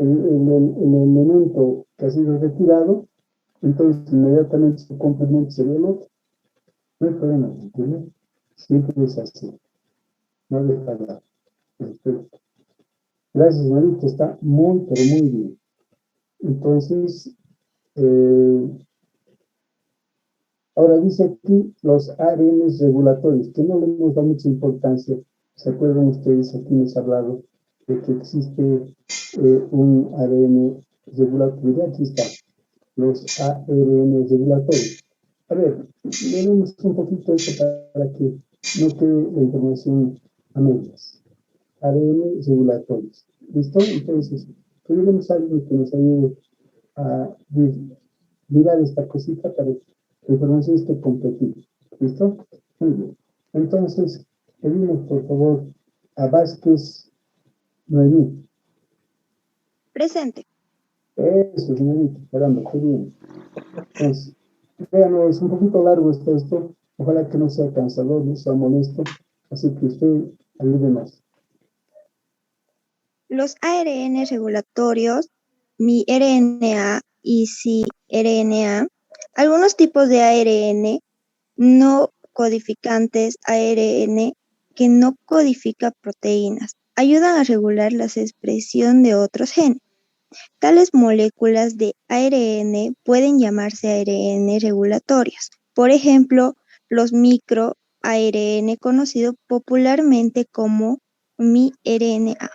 el elemento que ha sido retirado, entonces inmediatamente su complemento sería el otro. No hay problema, ¿entiendes? Siempre es así. No deja de. Perfecto. Gracias, Marita. Está muy, pero muy bien. Entonces, ahora dice aquí los ARN regulatorios, que no le hemos dado mucha importancia. ¿Se acuerdan ustedes? Aquí nos ha hablado de que existe un ARN regulatorio. Aquí está, los ARN regulatorios. A ver, leemos un poquito esto para que no quede la información a medias. ARN regulatorios. ¿Listo? Entonces, queremos algo que nos ayude a mirar esta cosita para que la información esté completita. ¿Listo? Muy bien. Entonces, pedimos por favor a Vázquez Noemí. Presente. Eso, señorita, caramba, qué bien. Entonces, vean, es un poquito largo esto. Ojalá que no sea cansador, no sea molesto. Así que usted ayúdenos. Los ARN regulatorios, miRNA y cRNA, algunos tipos de ARN no codificantes, ARN que no codifica proteínas, ayudan a regular la expresión de otros genes. Tales moléculas de ARN pueden llamarse ARN regulatorios. Por ejemplo, los microARN, conocido popularmente como miRNA,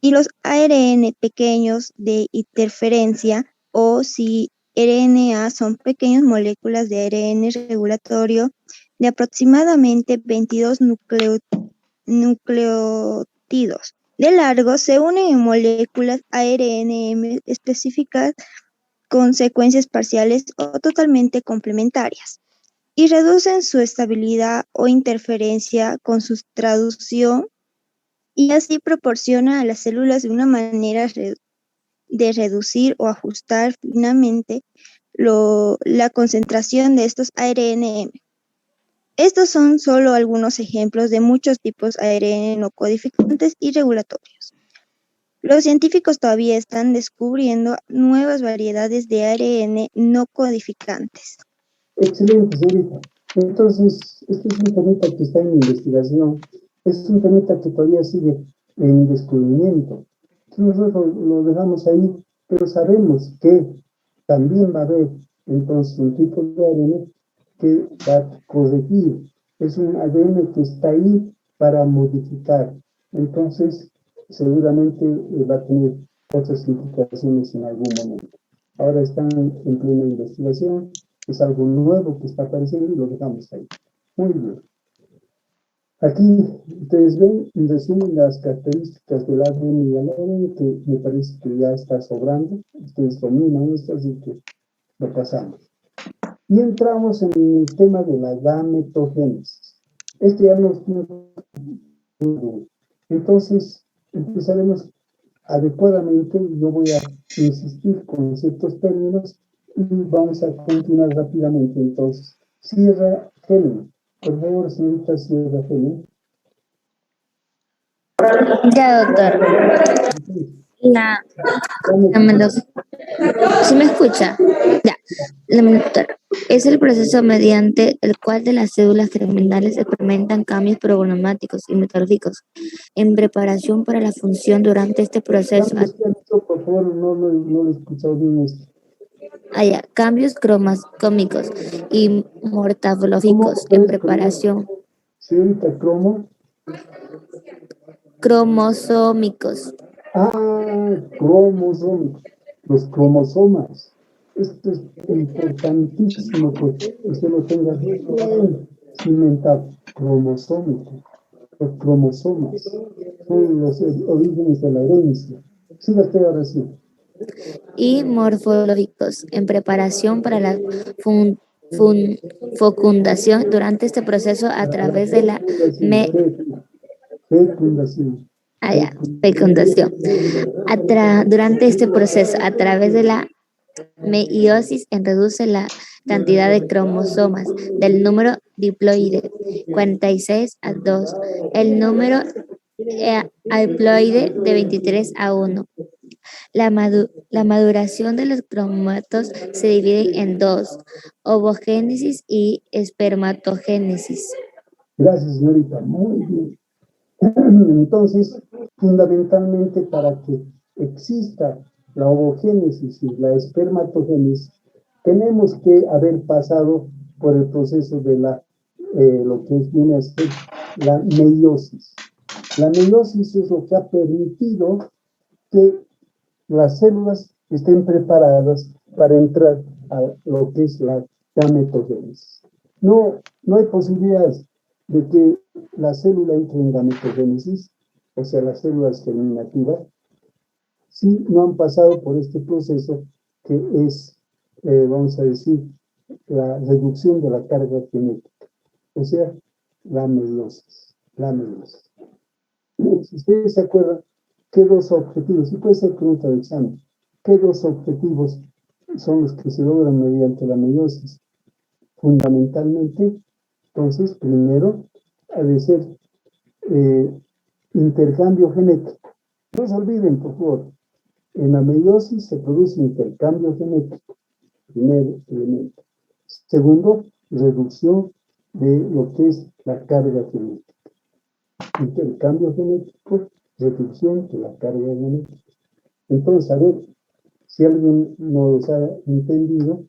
y los ARN pequeños de interferencia o cRNA son pequeñas moléculas de ARN regulatorio de aproximadamente 22 nucleótidos de largo, se unen en moléculas ARNM específicas con secuencias parciales o totalmente complementarias y reducen su estabilidad o interferencia con su traducción y así proporciona a las células de una manera de reducir o ajustar finamente la concentración de estos ARNM. Estos son solo algunos ejemplos de muchos tipos ARN no codificantes y regulatorios. Los científicos todavía están descubriendo nuevas variedades de ARN no codificantes. Excelente, señorita. Entonces, este es un temita que está en investigación, es un temita que todavía sigue en descubrimiento. Nosotros lo dejamos ahí, pero sabemos que también va a haber entonces un tipo de ADN que va a corregir. Es un ADN que está ahí para modificar. Entonces, seguramente va a tener otras implicaciones en algún momento. Ahora están en plena investigación. Es algo nuevo que está apareciendo y lo dejamos ahí. Muy bien. Aquí ustedes ven en resumen las características del ADN y del ARN, que me parece que ya está sobrando. Ustedes dominan esto, así que lo pasamos. Y entramos en el tema de la gametogénesis. Este ya nos tiene. Entonces, empezaremos adecuadamente. Yo voy a insistir con ciertos términos y vamos a continuar rápidamente. Entonces, Sierra Helen. Por favor, señorita Sierra Helen. Ya, doctor. ¿Sí me escucha? Ya. Doctor, es el proceso mediante el cual de las células germinales experimentan cambios programáticos y metodológicos en preparación para la función durante este proceso. Por favor, no lo he escuchado bien esto. Cambios cromosómicos y morfológicos en preparación. Señorita, cromosómicos. Cromosómicos. Los cromosomas. Esto es importantísimo que usted lo tenga bien cimentado. Cromosómico. Los cromosomas son los orígenes de la herencia. Sí, lo estoy ahora sí. Y morfológicos en preparación para la fecundación durante este proceso a través de la fecundación. Fecundación. Durante este proceso, a través de la meiosis, reduce la cantidad de cromosomas del número diploide 46 a 2, el número haploide de 23 a 1. La maduración de los cromatos se divide en dos, ovogénesis y espermatogénesis. Gracias, señorita. Muy bien. Entonces, fundamentalmente para que exista la ovogénesis y la espermatogénesis, tenemos que haber pasado por el proceso de lo que viene a ser la meiosis. La meiosis es lo que ha permitido que las células estén preparadas para entrar a lo que es la gametogénesis. No hay posibilidades de que la célula entre en gametogénesis, o sea, las células germinativas, si no han pasado por este proceso que es, vamos a decir, la reducción de la carga genética, o sea, la meiosis. La meiosis. Si ustedes se acuerdan, ¿qué dos objetivos? Y puede ser pregunta de examen. ¿Qué dos objetivos son los que se logran mediante la meiosis? Fundamentalmente, entonces, primero, ha de ser intercambio genético. No se olviden, por favor, en la meiosis se produce intercambio genético, primer elemento. Segundo, reducción de lo que es la carga genética. Intercambio genético, reducción de la carga genética. Entonces, a ver, si alguien nos ha entendido,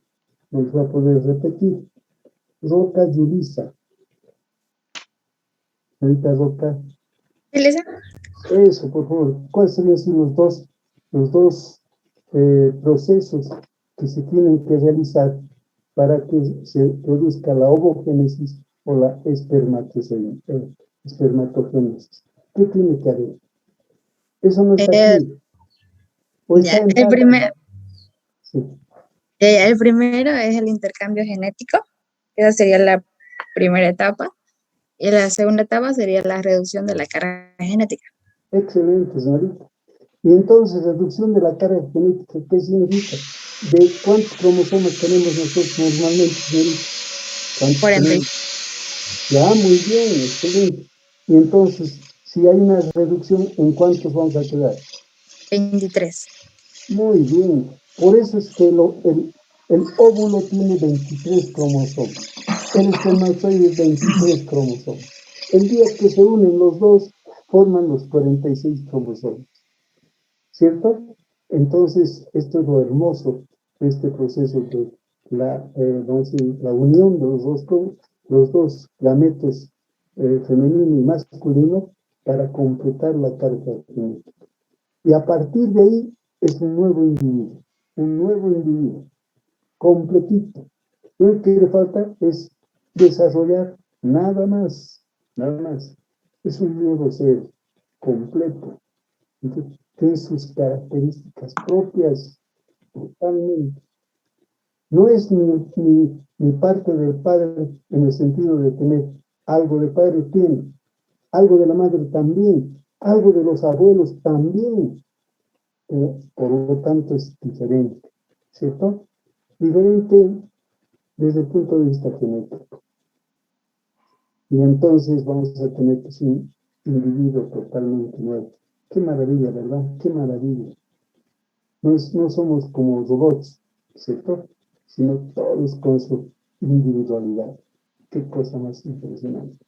nos va a poder repetir. Roca Yulisa. Ahorita Roca. Elisa. Eso, por favor. ¿Cuáles serían así los dos procesos que se tienen que realizar para que se produzca la ovogénesis o la espermatogénesis? ¿Qué tiene que haber? Eso no está aquí. ¿O está Ya, en pantalla? Sí. el primero es el intercambio genético. Esa sería la primera etapa. Y la segunda etapa sería la reducción de la carga genética. Excelente, señorita. Y entonces, reducción de la carga genética, ¿qué significa? ¿De cuántos cromosomas tenemos nosotros normalmente, señorita? ¿Cuántos 40. tenemos? Ya, muy bien, excelente. Y entonces, si hay una reducción, ¿en cuántos vamos a quedar? 23. Muy bien. Por eso es que el óvulo tiene 23 cromosomas. El espermatozoide 23 cromosomas. El día que se unen los dos, forman los 46 cromosomas. ¿Cierto? Entonces, esto es lo hermoso de este proceso de la unión de los dos gametos femenino y masculino para completar la carga genética. Y a partir de ahí es un nuevo individuo, completito. Lo que le falta es desarrollar nada más. Es un nuevo ser completo. Entonces, tiene sus características propias totalmente. No es ni parte del padre en el sentido de tener algo de padre tiene, algo de la madre también, algo de los abuelos también. Por lo tanto es diferente, ¿cierto? Diferente desde el punto de vista genético. Y entonces vamos a tener que ser un individuo totalmente nuevo. Qué maravilla, ¿verdad? Qué maravilla. No somos como robots, ¿cierto? Sino todos con su individualidad. Qué cosa más impresionante.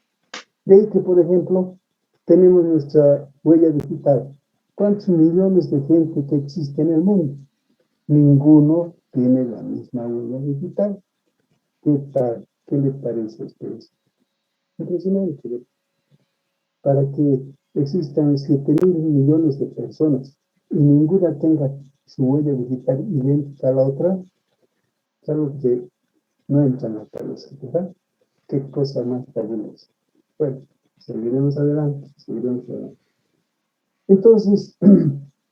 De ahí que, por ejemplo, tenemos nuestra huella digital. ¿Cuántos millones de gente que existe en el mundo? Ninguno tiene la misma huella digital. ¿Qué tal? ¿Qué le parece a ustedes? Impresionante, ¿verdad? Para que existan 7.000 millones de personas y ninguna tenga su huella digital idéntica a la otra, es algo que no entra en la cabeza, ¿verdad? Qué cosa más fabulosa. Bueno, seguiremos adelante. Entonces,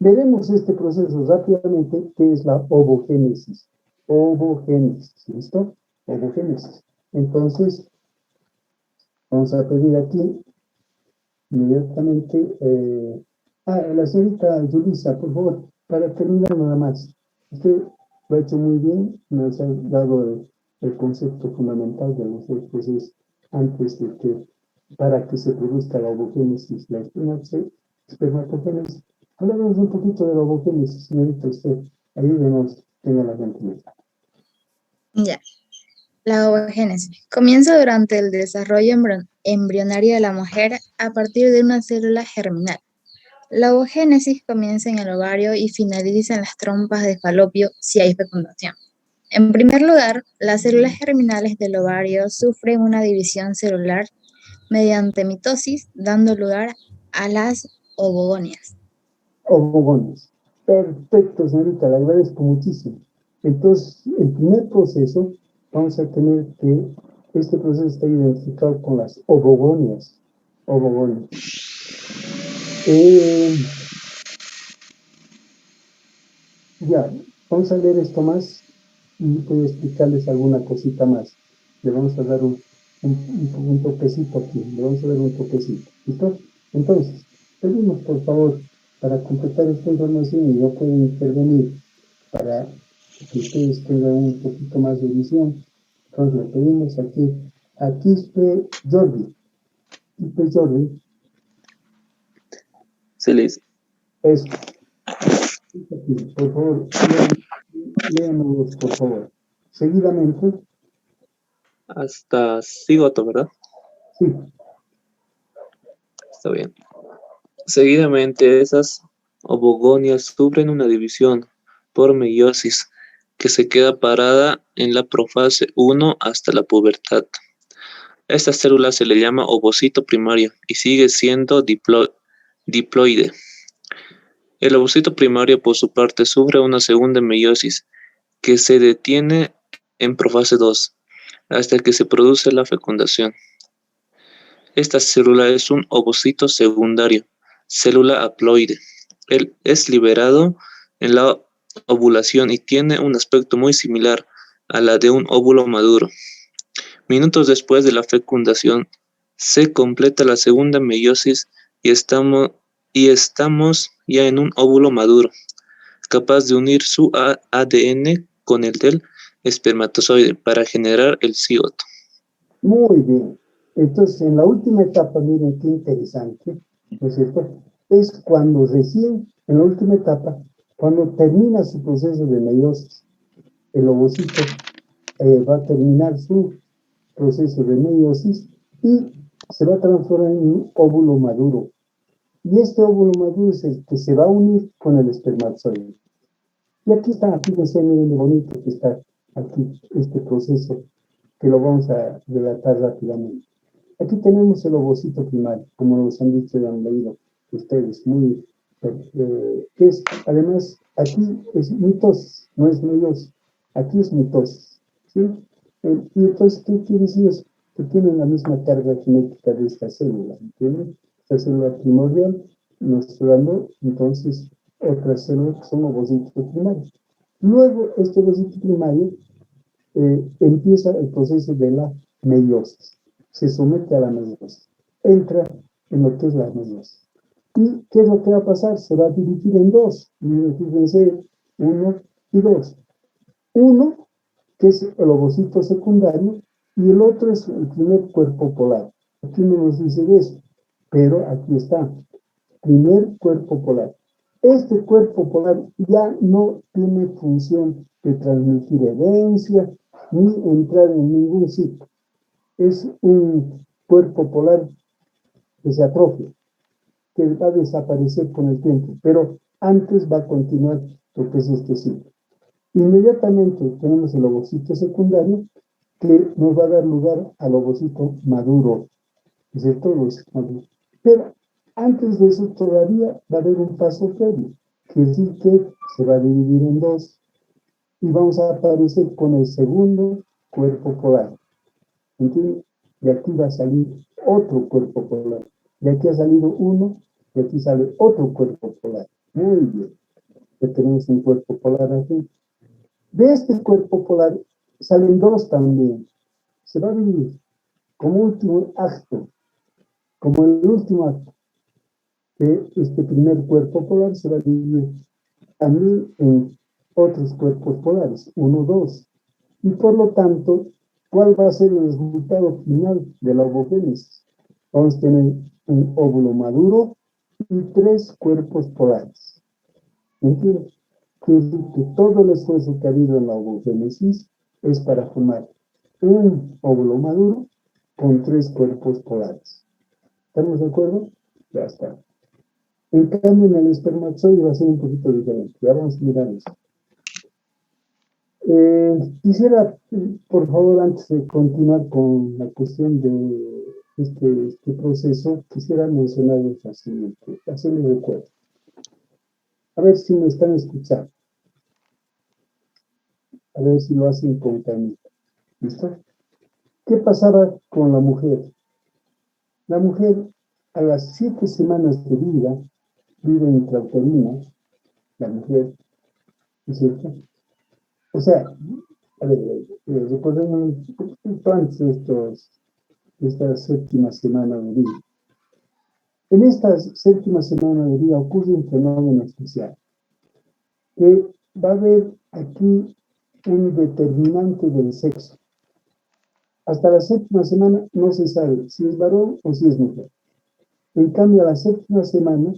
veremos este proceso rápidamente, que es la ovogénesis. Ovogénesis, ¿listo? Ovogénesis. Entonces, vamos a pedir aquí inmediatamente. La señorita Yulisa, por favor, para terminar nada más. Usted lo ha hecho muy bien, nos ha dado el concepto fundamental de los dos procesos antes para que se produzca la ovogénesis, la espermatogénesis. Hablemos un poquito de la ovogénesis, señorita, usted, ayúdenos, tenga la gentileza. Ya. La ovogénesis comienza durante el desarrollo embrionario de la mujer a partir de una célula germinal. La ovogénesis comienza en el ovario y finaliza en las trompas de falopio si hay fecundación. En primer lugar, las células germinales del ovario sufren una división celular mediante mitosis, dando lugar a las ovogonias. Ovogones. Perfecto, señorita, le agradezco muchísimo. Entonces, el primer proceso, vamos a tener que, este proceso está identificado con las ovogonias. Ovogonias. Ya, vamos a leer esto más y voy a explicarles alguna cosita más. Le vamos a dar un toquecito aquí, le vamos a dar un toquecito. ¿Listo? Entonces, pedimos por favor, para completar esta información, y yo puedo intervenir para que ustedes tengan un poquito más de visión. Entonces, le pedimos aquí a Quispe Jordi. Quispe Jordi. Sí, Liz. Eso. Por favor, léanos, por favor. Seguidamente. Hasta cigoto, ¿verdad? Sí. Está bien. Seguidamente, esas ovogonias sufren una división por meiosis que se queda parada en la profase 1 hasta la pubertad. Esta célula se le llama ovocito primario y sigue siendo diploide. El ovocito primario, por su parte, sufre una segunda meiosis que se detiene en profase 2 hasta que se produce la fecundación. Esta célula es un ovocito secundario, célula haploide. Él es liberado en la ovulación y tiene un aspecto muy similar a la de un óvulo maduro. Minutos después de la fecundación, se completa la segunda meiosis y estamos ya en un óvulo maduro, capaz de unir su ADN con el del espermatozoide para generar el cigoto. Muy bien. Entonces, en la última etapa, miren qué interesante, ¿no es cierto? Es cuando recién, en la última etapa, cuando termina su proceso de meiosis, el ovocito va a terminar su proceso de meiosis y se va a transformar en un óvulo maduro. Y este óvulo maduro es el que se va a unir con el espermatozoide. Y aquí está, fíjense, miren lo bonito que está aquí este proceso, que lo vamos a relatar rápidamente. Aquí tenemos el ovocito primario, como nos han dicho y han leído ustedes, muy, que es, además, aquí es mitosis, no es meiosis, aquí es mitosis, ¿sí? Y entonces, ¿qué quiere decir eso? Que tienen la misma carga genética de esta célula, ¿entienden? Esta célula primordial nos dando, entonces, otras células que son ovocitos primarios. Luego, este ovocito primario empieza el proceso de la meiosis. Se somete a la meiosis, entra en lo que es la meiosis. ¿Y qué es lo que va a pasar? Se va a dividir en dos. Fíjense, 1 y 2. Uno, que es el ovocito secundario, y el otro es el primer cuerpo polar. Aquí no nos dice de eso, pero aquí está, primer cuerpo polar. Este cuerpo polar ya no tiene función de transmitir herencia ni entrar en ningún sitio. Es un cuerpo polar que se atrofia, que va a desaparecer con el tiempo, pero antes va a continuar lo que es este ciclo. Inmediatamente tenemos el ovocito secundario que nos va a dar lugar al ovocito maduro, ¿es cierto? Pero antes de eso todavía va a haber un paso previo, que es decir que se va a dividir en dos y vamos a aparecer con el segundo cuerpo polar. ¿Entiendes? De aquí va a salir otro cuerpo polar. De aquí ha salido uno, de aquí sale otro cuerpo polar. Muy bien. Ya tenemos un cuerpo polar aquí. De este cuerpo polar salen dos también. Se va a dividir como último acto, como el último acto, que este primer cuerpo polar se va a dividir también en otros cuerpos polares, 1, 2. Y por lo tanto, ¿cuál va a ser el resultado final de la ovogénesis? Vamos a tener un óvulo maduro y 3 cuerpos polares. ¿Me entiendes? Quiere decir que todo el esfuerzo que ha habido en la ovogénesis es para formar un óvulo maduro con 3 cuerpos polares. ¿Estamos de acuerdo? Ya está. En cambio, en el espermatozoide va a ser un poquito diferente. Ya vamos a mirar eso. Quisiera, por favor, antes de continuar con la cuestión de este proceso, quisiera mencionarles así, hacerles recuerdo. A ver si me están escuchando. A ver si lo hacen con calmita. ¿Listo? ¿Qué pasaba con la mujer? La mujer, a las 7 semanas de vida, vive intrauterina, la mujer, ¿es cierto? O sea, a ver, recordemos antes de esta séptima semana de vida. En esta séptima semana de vida ocurre un fenómeno especial, que va a haber aquí un determinante del sexo. Hasta la séptima semana no se sabe si es varón o si es mujer. En cambio, a la séptima semana,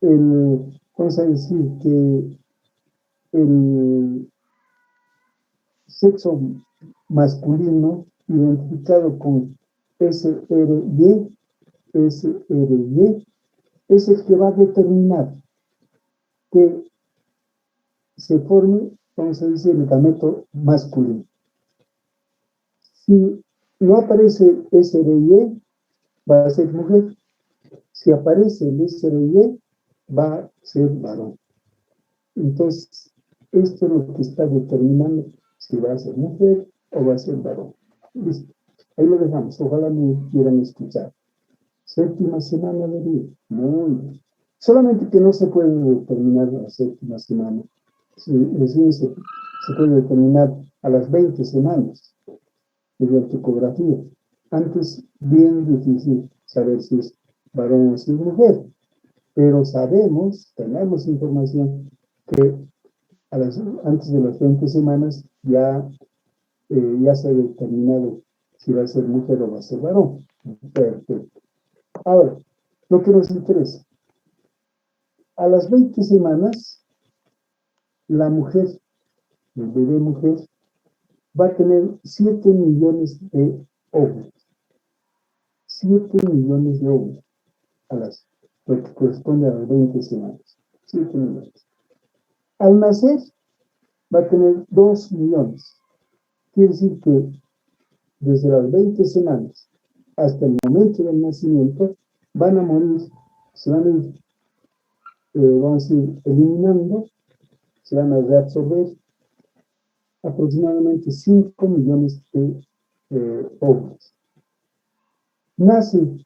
vamos a decir que el sexo masculino identificado con SRY es el que va a determinar que se forme, vamos a decir, el gameto masculino. Si no aparece SRY, va a ser mujer. Si aparece el SRY, va a ser varón. Entonces, esto es lo que está determinando si va a ser mujer o va a ser varón. Listo. Ahí lo dejamos. Ojalá me quieran escuchar. Séptima semana de vida. Muy bien. Solamente que no se puede determinar la séptima semana. Se puede determinar a las 20 semanas mediante ecografía. Antes, bien difícil saber si es varón o si es mujer. Pero sabemos, tenemos información que antes de las 20 semanas ya se ha determinado si va a ser mujer o va a ser varón. Perfecto. Ahora, lo que nos interesa. A las 20 semanas, la mujer, el bebé mujer, va a tener 7 millones de óvulos. 7 millones de óvulos. Lo que corresponde a las 20 semanas. 7 millones. Al nacer, va a tener 2 millones. Quiere decir que desde las 20 semanas hasta el momento del nacimiento, van a morir, se van a ir, vamos a ir eliminando, se van a reabsorber aproximadamente 5 millones de óvulos. Nace,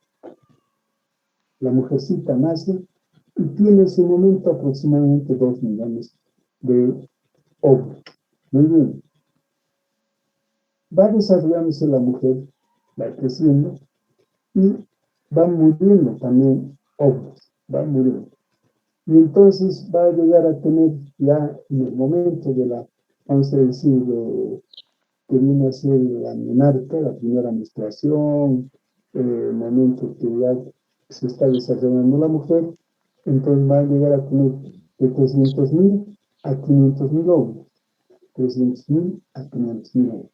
la mujercita nace y tiene en ese momento aproximadamente 2 millones de óvulos. Muy bien. Va desarrollándose la mujer, va creciendo y van muriendo también óvulos, van muriendo. Y entonces va a llegar a tener ya en el momento de la, vamos a decir, que viene a ser la menarca, la primera menstruación, el momento que ya se está desarrollando la mujer, entonces va a llegar a tener de 300.000 a 500.000 óvulos. 300.000 a 500.000 óvulos.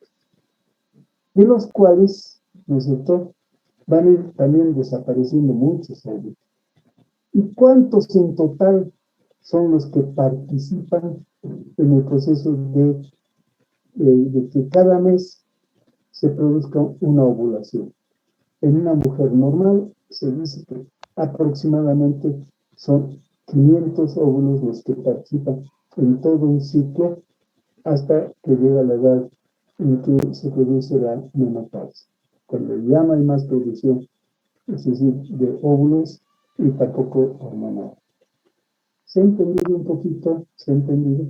De los cuales, ¿no es cierto?, van a ir también desapareciendo muchos óvulos. ¿Y cuántos en total son los que participan en el proceso de que cada mes se produzca una ovulación? En una mujer normal se dice que aproximadamente son 500 óvulos los que participan en todo un ciclo hasta que llega la edad en que se produce la menopausia, cuando ya no hay más producción, es decir, de óvulos y tampoco hormonal. ¿Se ha entendido un poquito? ¿Se ha entendido?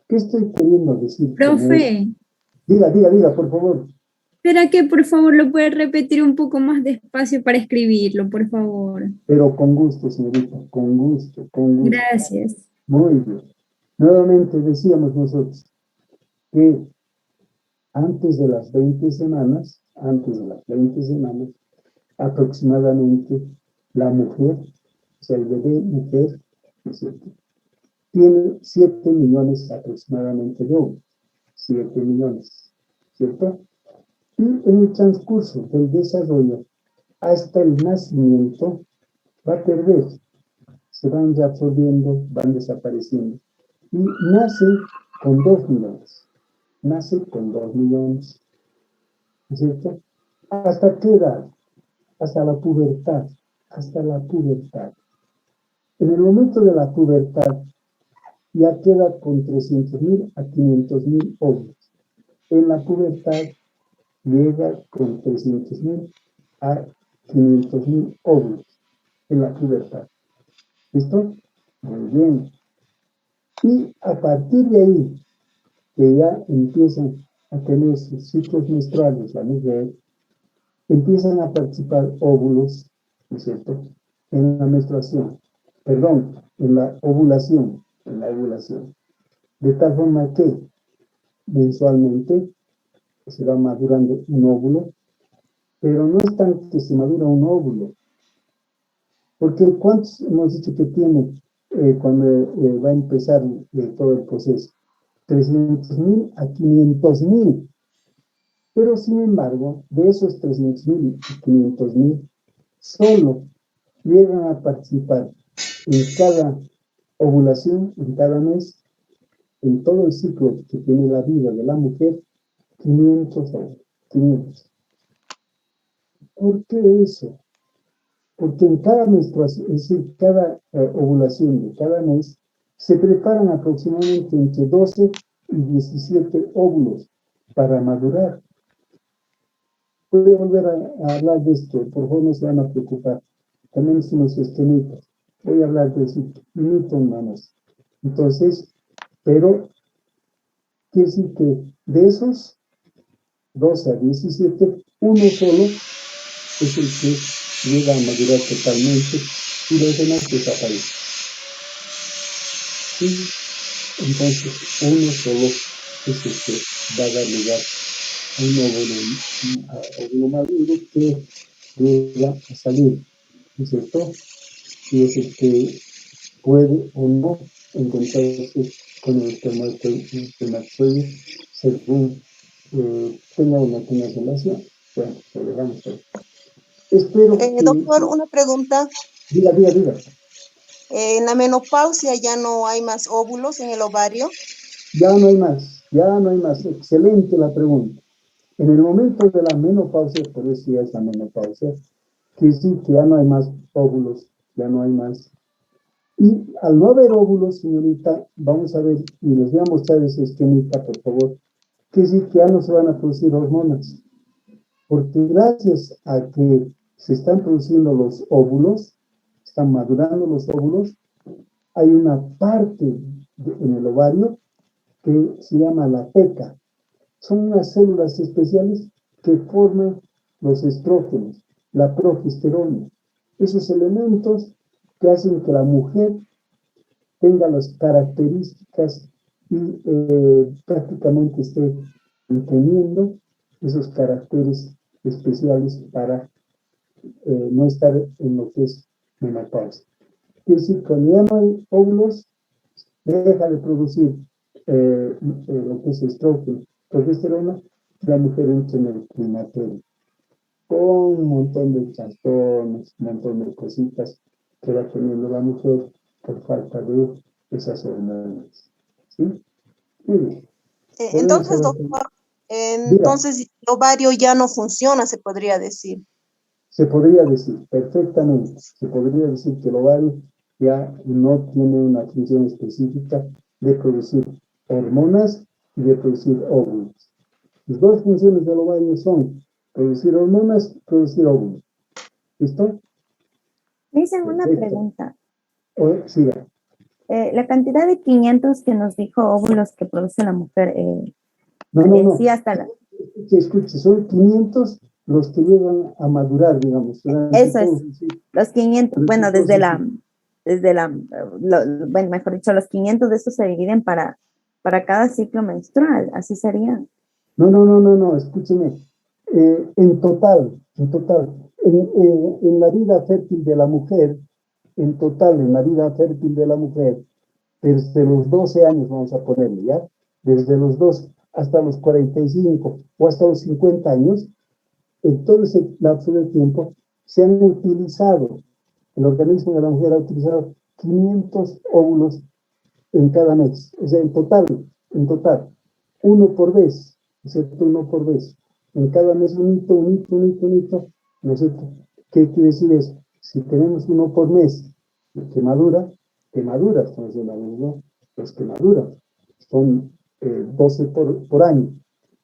¿Qué estoy queriendo decir? Profe, Diga, por favor. ¿será que por favor lo puede repetir un poco más despacio para escribirlo, por favor? Pero con gusto, señorita, con gusto, con gusto. Gracias. Muy bien. Nuevamente decíamos nosotros que antes de las 20 semanas, aproximadamente la mujer, o sea, el bebé mujer, ¿no es cierto?, tiene 7 millones aproximadamente de óvulos. 7 millones, ¿cierto? Y en el transcurso del desarrollo hasta el nacimiento va a perder, se van reabsorbiendo, van desapareciendo. Y nace con 2 millones. Nace con 2 millones, ¿cierto? ¿Hasta qué edad? Hasta la pubertad. Hasta la pubertad. En el momento de la pubertad ya queda con 300.000 a 500.000 óvulos. En la pubertad llega con 300.000 a 500.000 óvulos en la pubertad. ¿Listo? Muy bien. Y a partir de ahí, que ya empiezan a tener sus ciclos menstruales, la mujer, empiezan a participar óvulos, ¿no es cierto?, en la menstruación, perdón, en la ovulación, de tal forma que mensualmente se va madurando un óvulo, pero no es tan que se madura un óvulo, porque ¿cuántos hemos dicho que tiene cuando va a empezar todo el proceso? 300.000 a 500.000. Pero sin embargo, de esos 300.000 y 500.000, solo llegan a participar en cada ovulación, en cada mes, en todo el ciclo que tiene la vida de la mujer, 500 óvulos. 500. ¿Por qué eso? Porque en cada menstruación, es decir, cada ovulación de cada mes, se preparan aproximadamente entre 12 y 17 óvulos para madurar. Voy a volver a hablar de esto, por favor no se van a preocupar. También hicimos esquemitas. Voy a hablar de eso, minuto más. Entonces, pero, quiere decir que de esos 12 a 17, uno solo es el que llega a madurar totalmente y los demás desaparecen. ¿Sí? Entonces, uno solo es el que va a dar lugar a un óvulo maduro que llega a salir, ¿no es cierto? Y es el que puede o no encontrarse con el espermatozoide según tenga o no tenga relación. Bueno, lo dejamos ahí. Espero que... Doctor, una pregunta. Diga. ¿En la menopausia ya no hay más óvulos en el ovario? Ya no hay más. Excelente la pregunta. En el momento de la menopausia, por eso ya es la menopausia, que sí, que ya no hay más óvulos, ya no hay más. Y al no haber óvulos, señorita, vamos a ver, y les voy a mostrar ese esquemita, por favor, que sí, que ya no se van a producir hormonas. Porque gracias a que se están produciendo los óvulos, están madurando los óvulos, hay una parte en el ovario que se llama la teca. Son unas células especiales que forman los estrógenos, la progesterona. Esos elementos que hacen que la mujer tenga las características y prácticamente esté teniendo esos caracteres especiales para no estar en lo que es menopausia. Es decir, cuando ya no hay óvulos, deja de producir lo que es estrógeno, progesterona, la mujer entra en el climaterio, con un montón de trastornos, un montón de cositas que va teniendo la mujer por falta de esas hormonas. ¿Sí? Muy bien. Entonces, doctor, entonces el ovario ya no funciona, se podría decir. Se podría decir, perfectamente, se podría decir que el ovario ya no tiene una función específica de producir hormonas y de producir óvulos. Las dos funciones del ovario son producir hormonas y producir óvulos. ¿Listo? Me hice una pregunta. Siga. La cantidad de 500 que nos dijo óvulos que produce la mujer, No. sí, hasta la... Escuche, son 500 los que llegan a madurar, digamos. Eso es, los 500, bueno, bueno, mejor dicho, los 500 de estos se dividen para cada ciclo menstrual, así sería. No, escúcheme. En total, en la vida fértil de la mujer, desde los 12 años, vamos a ponerle, ¿ya? Desde los 12 hasta los 45 o hasta los 50 años, en todo ese lapso de tiempo, se han utilizado, el organismo de la mujer ha utilizado 500 óvulos en cada mes, o sea, en total, uno por vez, ¿cierto? Uno por vez. En cada mes un hito, ¿no es cierto? ¿Qué quiere decir eso? Si tenemos uno por mes que madura, estamos hablando, ¿no? Los que maduran son 12 por año.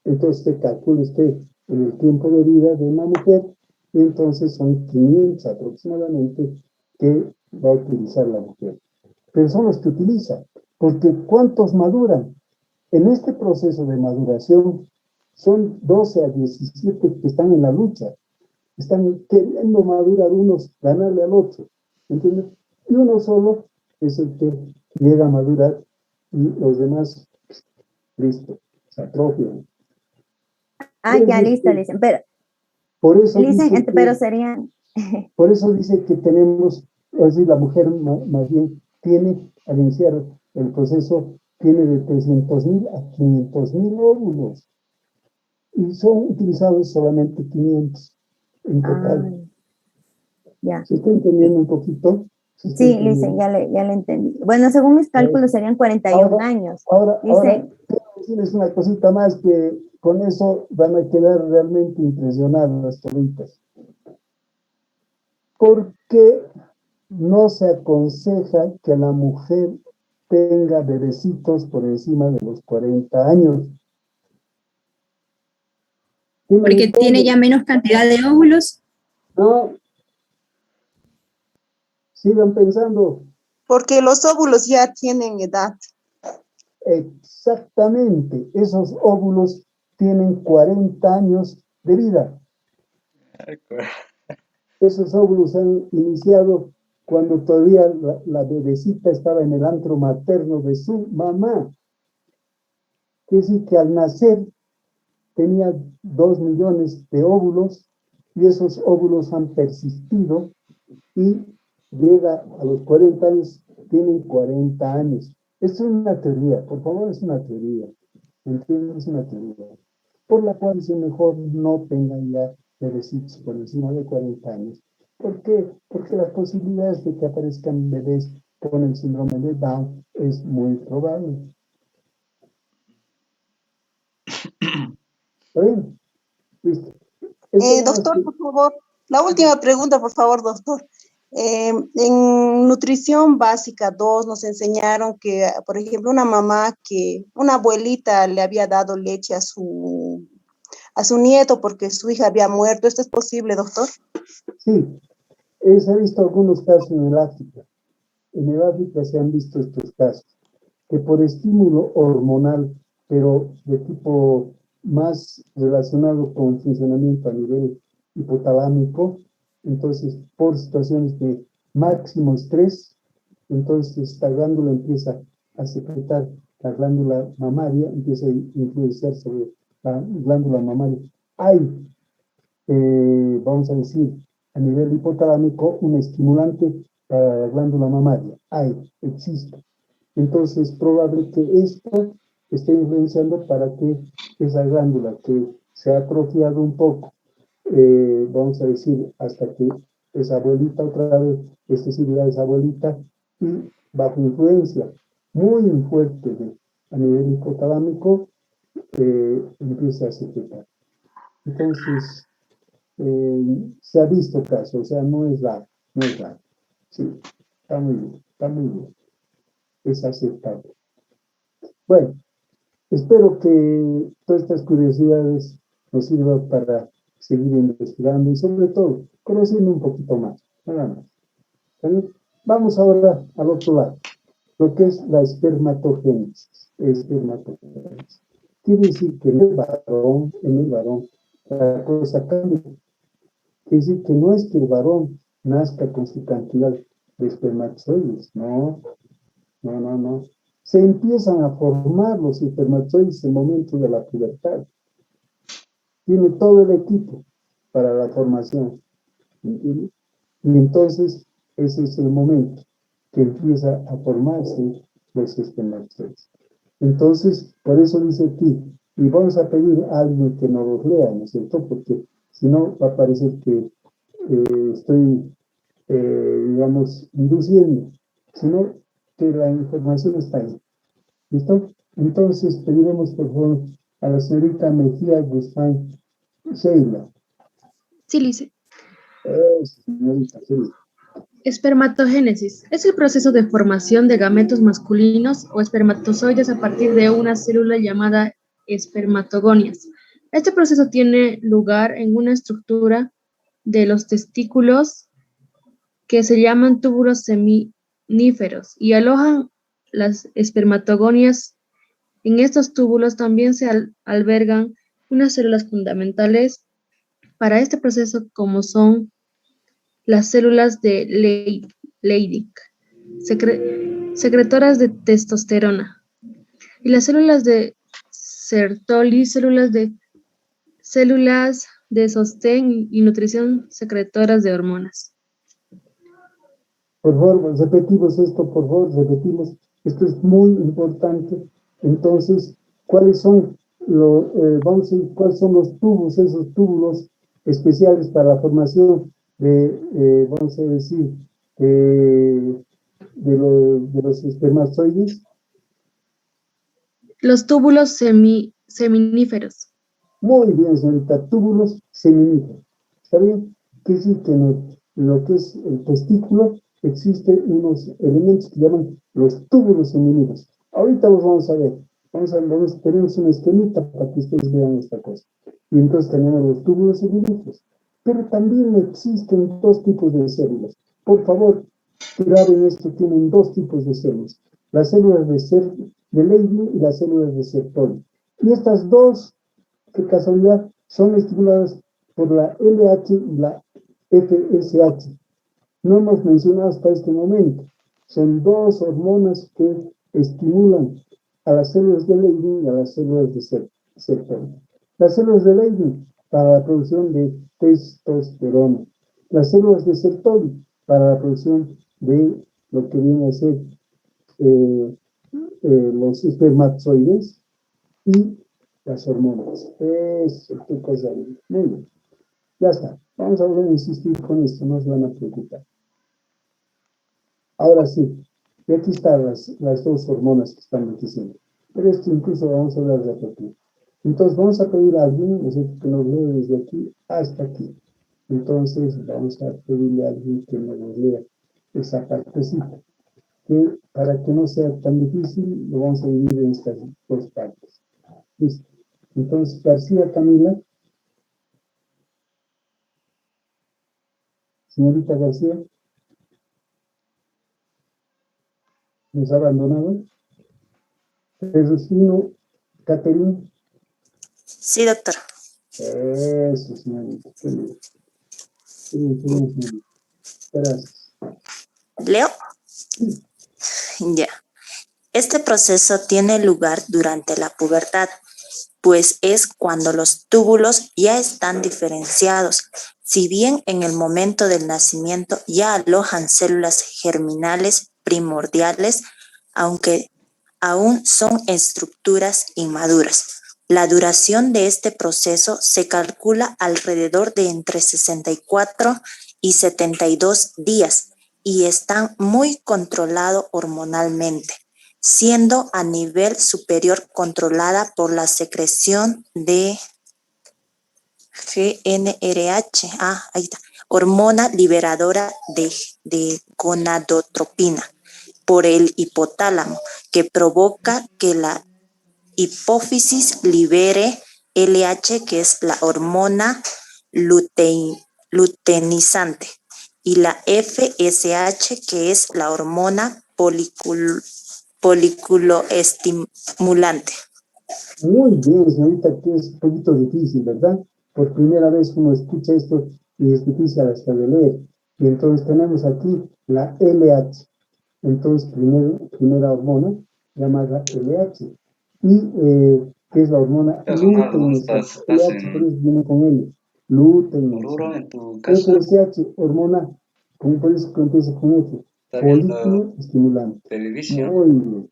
Entonces, usted calcula usted en el tiempo de vida de una mujer, y entonces son 500 aproximadamente que va a utilizar la mujer. Pero son los que utiliza, porque ¿cuántos maduran? En este proceso de maduración son 12 a 17 que están en la lucha, están queriendo madurar unos, ganarle al otro, ¿entiendes? Y uno solo es el que llega a madurar y los demás, listo, se atrofian. Ah, ya, listo, dicen. Pero, por eso dicen, dice que, pero serían... por eso dice que tenemos, es decir, la mujer más bien tiene, al iniciar el proceso, tiene de 300.000 a 500.000 óvulos. Y son utilizados solamente 500 en total. Ya. ¿Se está entendiendo un poquito? Sí, dicen, ya le entendí. Bueno, según mis cálculos serían 41 años. Ahora, dicen, quiero decirles una cosita más que con eso van a quedar realmente impresionadas las toditas. Porque no se aconseja que la mujer tenga bebecitos por encima de los 40 años. Porque tiene ya menos cantidad de óvulos. No. Sigan pensando. Porque los óvulos ya tienen edad. Exactamente. Esos óvulos tienen 40 años de vida. Esos óvulos han iniciado cuando todavía la bebecita estaba en el antro materno de su mamá. Quiere decir que al nacer tenía 2 millones de óvulos y esos óvulos han persistido y llega a los 40 años, tienen 40 años. Esto es una teoría, por favor, es una teoría. ¿Entiendes? Es una teoría. Por la cual es mejor no tengan ya bebecitos por encima de 40 años. ¿Por qué? Porque las posibilidades de que aparezcan bebés con el síndrome de Down es muy probable. ¿Está bien? Listo. Doctor, por favor, la última pregunta, por favor, doctor. En nutrición básica 2 nos enseñaron que, por ejemplo, una abuelita le había dado leche a su nieto porque su hija había muerto. ¿Esto es posible, doctor? Sí, se han visto algunos casos en el África. En el África se han visto estos casos, que por estímulo hormonal, pero de tipo más relacionado con funcionamiento a nivel hipotalámico, entonces por situaciones de máximo estrés, entonces esta glándula empieza a secretar la glándula mamaria, empieza a influenciar sobre la glándula mamaria. Hay, vamos a decir, a nivel hipotalámico, un estimulante para la glándula mamaria. Existe. Entonces es probable que esto esté influenciando para que esa glándula que se ha atrofiado un poco, vamos a decir, hasta que esa abuelita otra vez, esa abuelita, y bajo influencia muy fuerte a nivel hipotalámico, empieza a secretar. Entonces, se ha visto caso, o sea, no es raro. Sí, está muy bien, es aceptable. Bueno, espero que todas estas curiosidades nos sirvan para seguir investigando y sobre todo conociendo un poquito más, nada más. ¿También? Vamos ahora al otro lado, lo que es la espermatogénesis. Quiere decir que en el varón, la cosa cambia. Quiere decir que no es que el varón nazca con su cantidad de espermatozoides, no. Se empiezan a formar los espermatozoides en el momento de la pubertad. Tiene todo el equipo para la formación. ¿Entiendes? Y entonces ese es el momento que empieza a formarse los espermatozoides. Entonces, por eso dice aquí, y vamos a pedir a alguien que nos los lea, ¿no es cierto? Porque si no, va a parecer que estoy, digamos, induciendo, sino que la información está ahí. ¿Listo? Entonces, pediremos, por favor, a la señorita Mejía Guzmán Sheila. Sí, Lice. Señorita Sheila. Espermatogénesis es el proceso de formación de gametos masculinos o espermatozoides a partir de una célula llamada espermatogonias. Este proceso tiene lugar en una estructura de los testículos que se llaman túbulos seminíferos y alojan las espermatogonias. En estos túbulos también se albergan unas células fundamentales para este proceso como son las células de Leydig, secretoras de testosterona, y las células de Sertoli, células de sostén y nutrición secretoras de hormonas. Por favor, repetimos esto, por favor, repetimos. Esto es muy importante. Entonces, ¿cuáles son cuáles son los tubos, esos túbulos especiales para la formación de, vamos a decir, de los espermatozoides? Los túbulos seminíferos. Muy bien, señorita, túbulos seminíferos. ¿Está bien? Quiere decir que en lo que es el testículo existen unos elementos que llaman los túbulos seminíferos. Ahorita los vamos a ver. Tenemos una esquemita para que ustedes vean esta cosa. Y entonces tenemos los túbulos seminíferos. Pero también existen dos tipos de células. Por favor, graben esto, tienen dos tipos de células. Las células de Leydig y las células de Sertoli. Y estas dos, qué casualidad, son estimuladas por la LH y la FSH. No hemos mencionado hasta este momento. Son dos hormonas que estimulan a las células de Leydig y a las células de Sertoli. Las células de Leydig para la producción de testosterona. Las células de Sertoli para la producción de lo que viene a ser los espermatozoides y las hormonas. Eso, qué cosa. Muy bien. Ya está. Vamos a volver a insistir con esto, no se van a preocupar. Ahora sí, y aquí están las dos hormonas que están diciendo. Pero esto incluso vamos a hablar de repetir. Entonces vamos a pedir a alguien, ¿no es cierto?, que nos lea desde aquí hasta aquí. Entonces vamos a pedirle a alguien que nos lea esa partecita. Que para que no sea tan difícil, lo vamos a dividir en estas dos partes. Listo. Entonces, García Camila. Señorita García. ¿Nos ha abandonado? Rufino, Catherine. Sí, doctor. Eso, señorita. Qué bien. Señorita. Gracias. ¿Leo? Ya. Este proceso tiene lugar durante la pubertad, pues es cuando los túbulos ya están diferenciados. Si bien en el momento del nacimiento ya alojan células germinales primordiales, aunque aún son estructuras inmaduras. La duración de este proceso se calcula alrededor de entre 64 y 72 días y está muy controlado hormonalmente, siendo a nivel superior controlada por la secreción de GnRH, ahí está, hormona liberadora de gonadotropina por el hipotálamo, que provoca que la hipófisis libere LH, que es la hormona luteinizante, y la FSH, que es la hormona foliculoestimulante. Muy bien, señorita, que es un poquito difícil, ¿verdad? Por primera vez uno escucha esto y es difícil hasta de leer. Y entonces tenemos aquí la LH. Entonces, primera hormona llamada LH. Y que es la hormona luteinizante. LH por eso viene con L. Luteinizante. FSH, hormona, como por eso que empieza con F. Folículo estimulante. Muy bien.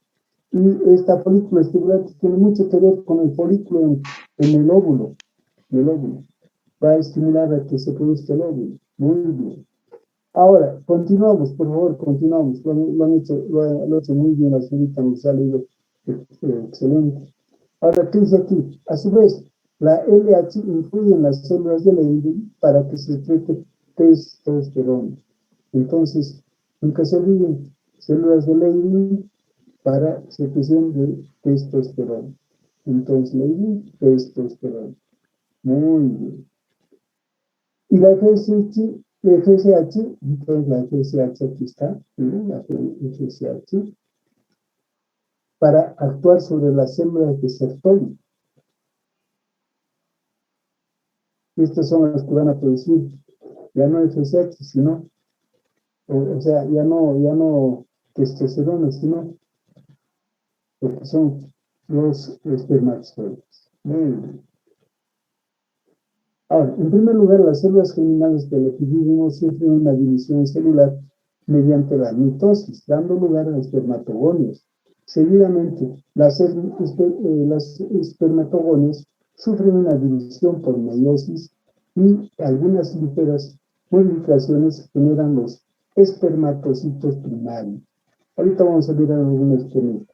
Y esta folícula estimulante tiene mucho que ver con el folículo en el óvulo. El óvulo va a estimular a que se produzca el óvulo. Muy bien. Ahora, continuamos, por favor, continuamos. Lo han hecho muy bien la señorita, nos ha leído excelente. Ahora, ¿qué dice aquí? A su vez, la LH influye en las células de Leydig para que se secrete testosterona. Entonces, nunca se olviden, células de Leydig para secreción de testosterona. Entonces, Leydig, testosterona. Muy bien. Y la FSH, entonces la FSH aquí está, ¿sí? La FSH, para actuar sobre las células de Sertoli. Estas son las que van a producir, ya no FSH, sino, o sea, ya no testosterona, sino lo que son los espermatozoides. Muy bien. Ahora, en primer lugar, las células germinales del epidídimo sufren una división celular mediante la mitosis, dando lugar a espermatogonios. Seguidamente, las espermatogonios sufren una división por meiosis y algunas ligeras modificaciones generan los espermatocitos primarios. Ahorita vamos a ver algunos ejemplos.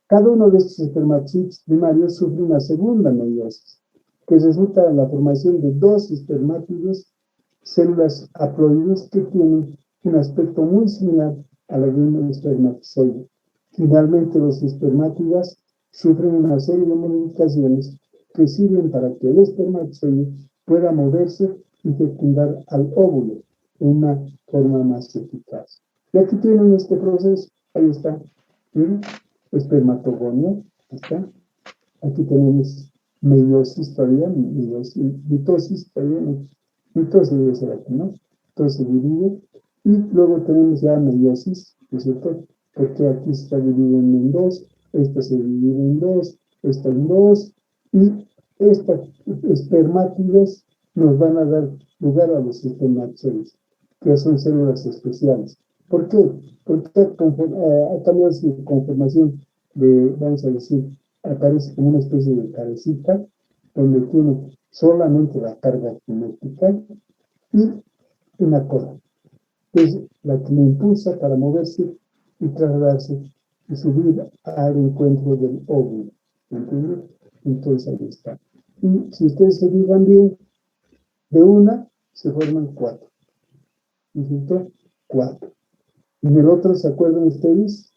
Cada uno de estos espermatocitos primarios sufre una segunda meiosis, que resulta en la formación de dos espermátidos, células haploides que tienen un aspecto muy similar a la de un espermatozoide. Finalmente, los espermátidas sufren una serie de modificaciones que sirven para que el espermatozoide pueda moverse y fecundar al óvulo de una forma más eficaz. Y aquí tienen este proceso, ahí está, espermatogonia, está. Aquí tenemos meiosis todavía, mitosis todavía, mitosis debe ser aquí, ¿no? Entonces se divide, y luego tenemos ya meiosis, ¿no es cierto? Porque aquí está dividido en dos, esta se divide en dos, esta en dos, y estas espermátidas nos van a dar lugar a los espermatozoides, que son células especiales. ¿Por qué? Porque ha cambiado su conformación de, vamos a decir, aparece como una especie de cabecita donde tiene solamente la carga genética y una cola, que es la que me impulsa para moverse y trasladarse y subir al encuentro del óvulo. ¿Entiendes? Entonces ahí está. Y si ustedes se fijan bien, de una se forman cuatro. ¿No es cierto? Cuatro. En el otro, ¿se acuerdan ustedes?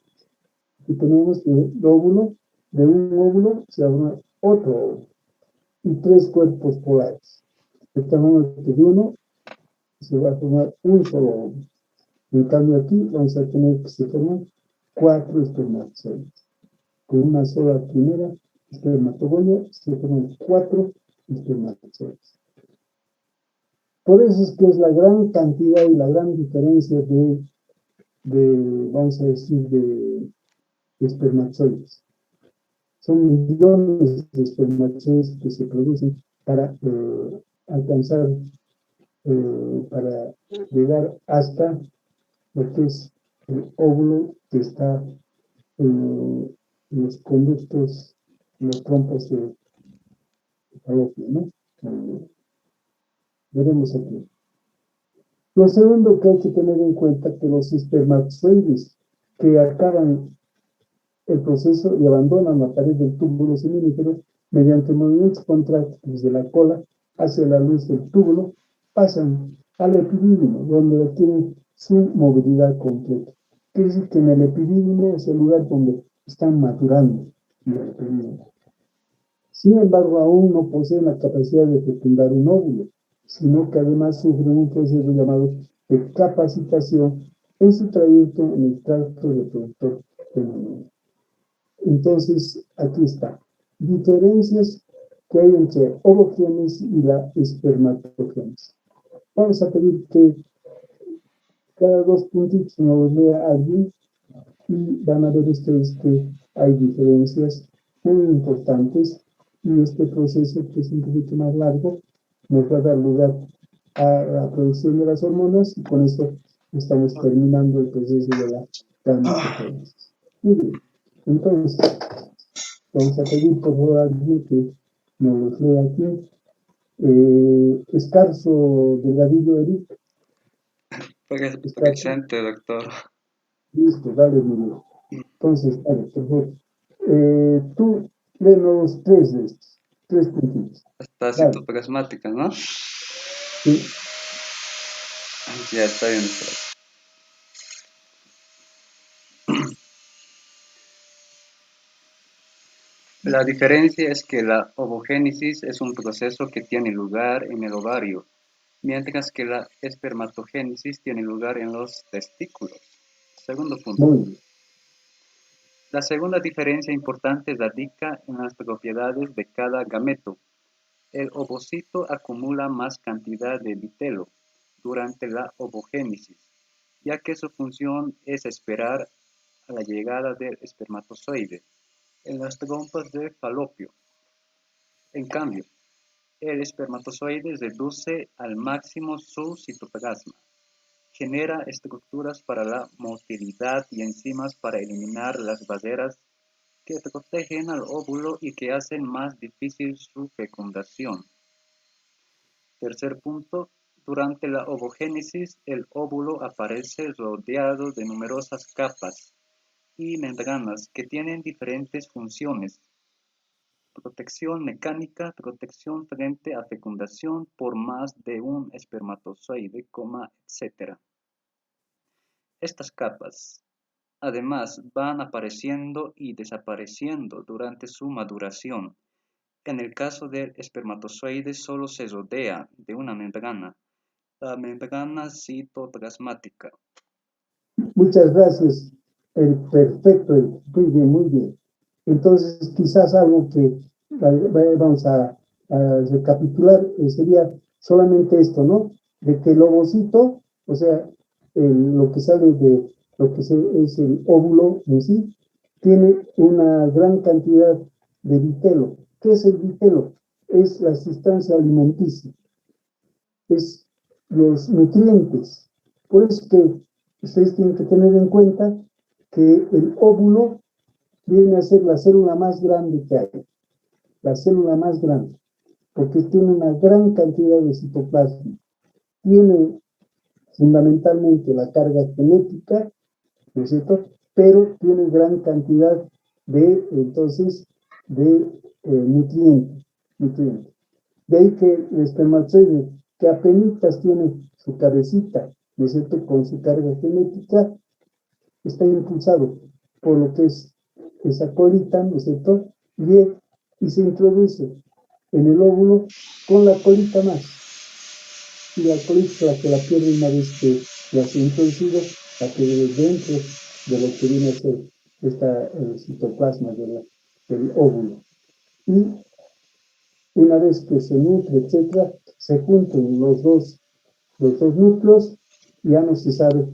Que tenemos el óvulo, de un óvulo se forma otro óvulo y tres cuerpos polares. De tal manera que de uno se va a formar un solo óvulo. En cambio aquí vamos a tener que se forman cuatro espermatozoides. Con una sola primera espermatogonia se forman cuatro espermatozoides. Por eso es que es la gran cantidad y la gran diferencia de vamos a decir, de espermatozoides. Son millones de espermatozoides que se producen para alcanzar, para llegar hasta lo que es el óvulo que está en los conductos, en los trompos de falopio, ¿no? Veremos aquí. Lo segundo que hay que tener en cuenta es que los espermatozoides que acaban el proceso y abandonan la pared del túbulo seminífero mediante movimientos contráctiles de la cola hacia la luz del túbulo, pasan al epidídimo, donde adquieren su movilidad completa. Quiere decir que en el epidídimo es el lugar donde están maturando el epidídimo. Sin embargo, aún no poseen la capacidad de fecundar un óvulo, sino que además sufren un proceso llamado de capacitación en su trayecto en el tracto reproductor femenino. Entonces, aquí está. Diferencias que hay entre ovogénesis y la espermatogénesis. Vamos a pedir que cada dos puntitos nos los lea alguien y van a ver ustedes que hay diferencias muy importantes y este proceso, que es un poquito más largo, nos va a dar lugar a la producción de las hormonas y con esto estamos terminando el proceso de la gametogénesis. Muy bien. Entonces, vamos a pedir por favor a alguien que nos los lea aquí. Escarzo Delgadillo Eric. Presente, doctor. Listo, dale, Miguel. Entonces, dale, por favor. Tú léenos tres de estos, tres puntitos. Estas citoplasmáticas, ¿no? Sí. Ya está bien, doctor. La diferencia es que la ovogénesis es un proceso que tiene lugar en el ovario, mientras que la espermatogénesis tiene lugar en los testículos. Segundo punto. Muy bien. La segunda diferencia importante radica en las propiedades de cada gameto. El ovocito acumula más cantidad de vitelo durante la ovogénesis, ya que su función es esperar a la llegada del espermatozoide en las trompas de Falopio. En cambio, el espermatozoide reduce al máximo su citoplasma, genera estructuras para la motilidad y enzimas para eliminar las barreras que protegen al óvulo y que hacen más difícil su fecundación. Tercer punto, durante la ovogénesis el óvulo aparece rodeado de numerosas capas y membranas que tienen diferentes funciones. Protección mecánica, protección frente a fecundación por más de un espermatozoide, etc. Estas capas, además, van apareciendo y desapareciendo durante su maduración. En el caso del espermatozoide solo se rodea de una membrana, la membrana citoplasmática. Muchas gracias. Perfecto, muy bien, muy bien. Entonces, quizás algo que vamos a recapitular sería solamente esto, ¿no? De que el ovocito, o sea, lo que sale de lo que es el óvulo en sí, tiene una gran cantidad de vitelo. ¿Qué es el vitelo? Es la sustancia alimenticia, es los nutrientes. Por eso que ustedes tienen que tener en cuenta que el óvulo viene a ser la célula más grande que hay, la célula más grande, porque tiene una gran cantidad de citoplasma. Tiene fundamentalmente la carga genética, ¿no es cierto? Pero tiene gran cantidad de, entonces, de nutrientes. De ahí que el espermatozoide, que apenas tiene su cabecita, ¿no es cierto?, con su carga genética, está impulsado por lo que es esa colita, ¿no es cierto?, y se introduce en el óvulo con la colita más. Y la colita, la que la pierde una vez que la se ha introducido, la que vive dentro de lo que viene a ser el citoplasma del óvulo. Y una vez que se nutre, etcétera, se juntan los dos núcleos, ya no se sabe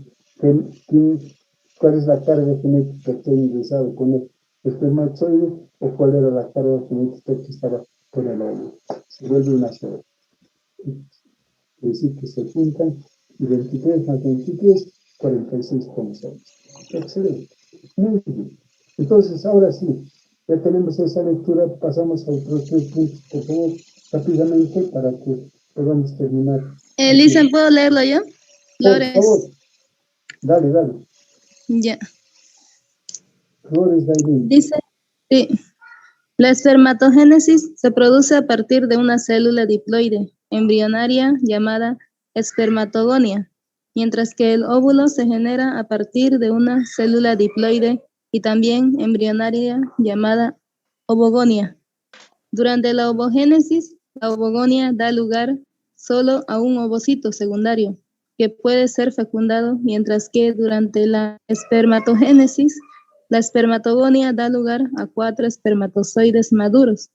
cuál es la carga genética que ha ingresado con el espermatozoide o cuál era la carga genética que estaba con el óvulo. Se vuelve una sola. Es decir, que se juntan y 23 más 23, 46 cromosomas. Excelente. Muy bien. Entonces, ahora sí, ya tenemos esa lectura, pasamos a otros 3 puntos, por favor, rápidamente, para que podamos terminar. Lisa, ¿puedo leerlo yo? Flores. Por favor. Dale. Ya. Flores, Daidín. Dice, sí. La espermatogénesis se produce a partir de una célula diploide embrionaria llamada espermatogonia, mientras que el óvulo se genera a partir de una célula diploide y también embrionaria llamada ovogonia. Durante la ovogénesis, la ovogonia da lugar solo a un ovocito secundario, que puede ser fecundado, mientras que durante la espermatogénesis, la espermatogonia da lugar a 4 espermatozoides maduros,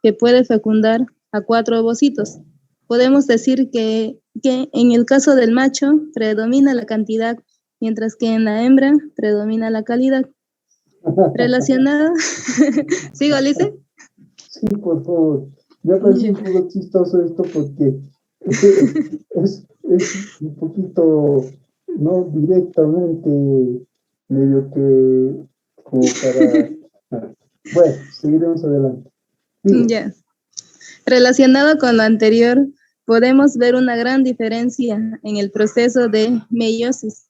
que puede fecundar a 4 ovocitos. Podemos decir que en el caso del macho predomina la cantidad, mientras que en la hembra predomina la calidad. Relacionado. ¿Sigo, Alice? Sí, por favor. Me parece un poco chistoso esto porque es un poquito, no directamente, medio que como para Bueno, seguiremos adelante. Diga. Ya. Relacionado con lo anterior, podemos ver una gran diferencia en el proceso de meiosis,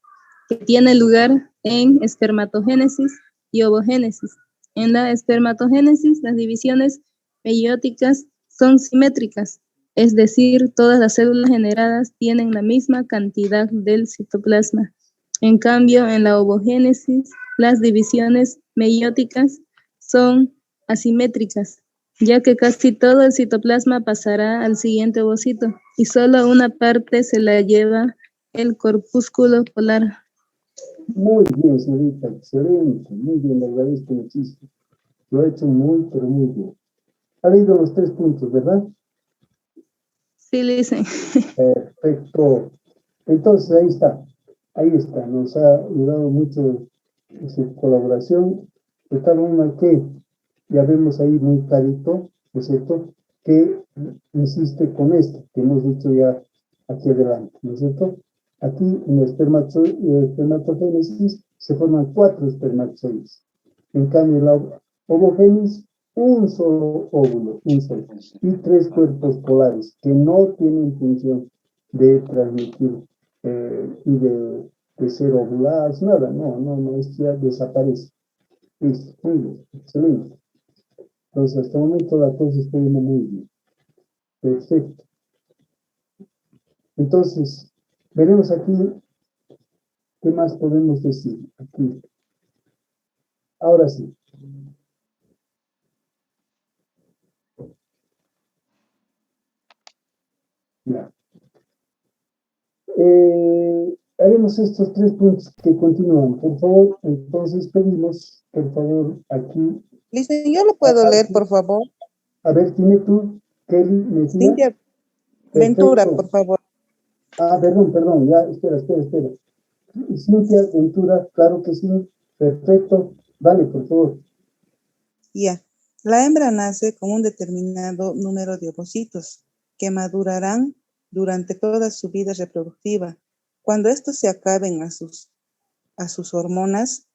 que tiene lugar en espermatogénesis y ovogénesis. En la espermatogénesis, las divisiones meióticas son simétricas, es decir, todas las células generadas tienen la misma cantidad del citoplasma. En cambio, en la ovogénesis, las divisiones meióticas son asimétricas, ya que casi todo el citoplasma pasará al siguiente ovocito y solo una parte se la lleva el corpúsculo polar. Muy bien, señorita, excelente, muy bien, le agradezco muchísimo. Lo ha hecho muy, pero muy bien. Ha leído los 3 puntos, ¿verdad? Sí, Lice. Perfecto. Entonces, ahí está, nos ha ayudado mucho su colaboración, de tal forma que ya vemos ahí muy clarito, ¿no es cierto?, que insiste con esto, que hemos dicho ya aquí adelante, ¿no es cierto? Aquí en el espermatogénesis se forman 4 espermatozoides. En cambio, en la ovogénesis, un solo óvulo, un solo, y 3 cuerpos polares que no tienen función de transmitir y de ser ovulados, nada, no, esto ya desaparece. Listo, muy bien, excelente. Entonces, hasta el momento la cosa está yendo muy bien. Perfecto. Entonces, veremos aquí qué más podemos decir. Aquí. Ahora sí. Ya. Haremos estos 3 puntos que continúan. Por favor, entonces pedimos, por favor, aquí. Lice, yo lo puedo leer, por favor. A ver, dime tú, Kelly, ¿me decía? Cintia Ventura, por favor. Ah, perdón, ya, espera. Cintia Ventura, claro que sí, perfecto. Vale, por favor. Ya. La hembra nace con un determinado número de ovocitos que madurarán durante toda su vida reproductiva. Cuando estos se acaben a sus hormonas,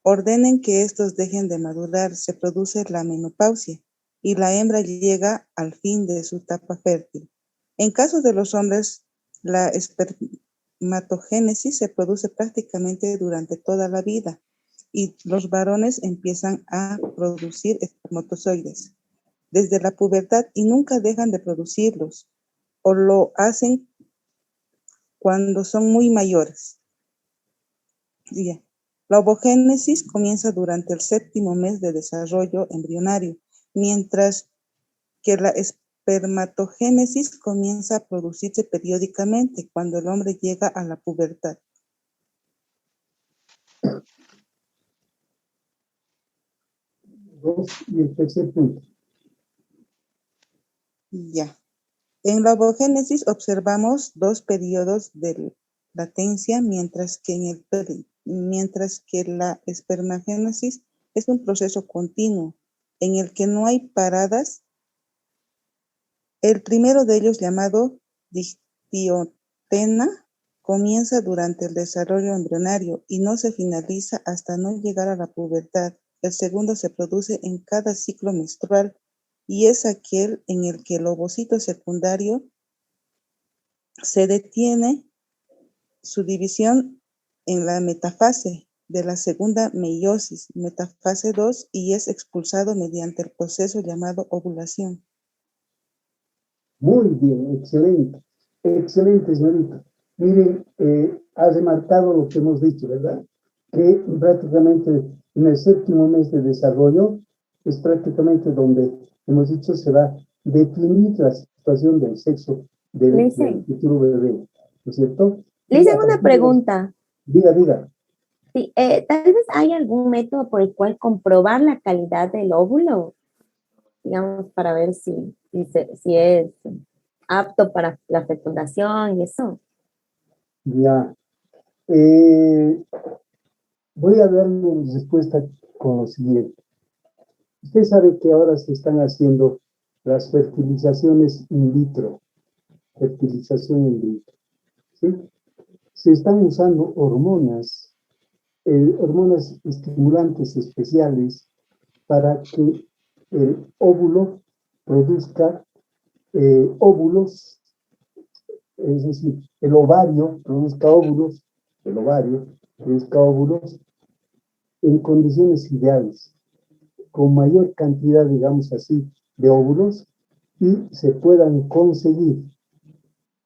ordenen que estos dejen de madurar, se produce la menopausia y la hembra llega al fin de su etapa fértil. En caso de los hombres, la espermatogénesis se produce prácticamente durante toda la vida y los varones empiezan a producir espermatozoides desde la pubertad y nunca dejan de producirlos o lo hacen cuando son muy mayores. Ya. La ovogénesis comienza durante el 7º mes de desarrollo embrionario, mientras que la espermatogénesis comienza a producirse periódicamente cuando el hombre llega a la pubertad. Y el tercer punto. Ya. En la ovogénesis observamos 2 periodos de latencia, mientras que la espermagénesis es un proceso continuo en el que no hay paradas. El primero de ellos, llamado dictiotena, comienza durante el desarrollo embrionario y no se finaliza hasta no llegar a la pubertad. El segundo se produce en cada ciclo menstrual y es aquel en el que el ovocito secundario se detiene su división en la metafase de la segunda meiosis, metafase 2, y es expulsado mediante el proceso llamado ovulación. Muy bien, excelente. Excelente, señorita. Miren, ha remarcado lo que hemos dicho, ¿verdad? Que prácticamente en el 7º mes de desarrollo es prácticamente donde, hemos dicho, se va a definir la situación del sexo del futuro bebé, ¿no es cierto? Le hice una pregunta. Diga. Sí, tal vez hay algún método por el cual comprobar la calidad del óvulo, digamos, para ver si es apto para la fecundación y eso. Ya. Voy a darle respuesta con lo siguiente. Usted sabe que ahora se están haciendo las fertilizaciones in vitro. Fertilización in vitro. ¿Sí? Se están usando hormonas hormonas estimulantes especiales para que el óvulo produzca óvulos, es decir, el ovario produzca óvulos, en condiciones ideales, con mayor cantidad, digamos así, de óvulos, y se puedan conseguir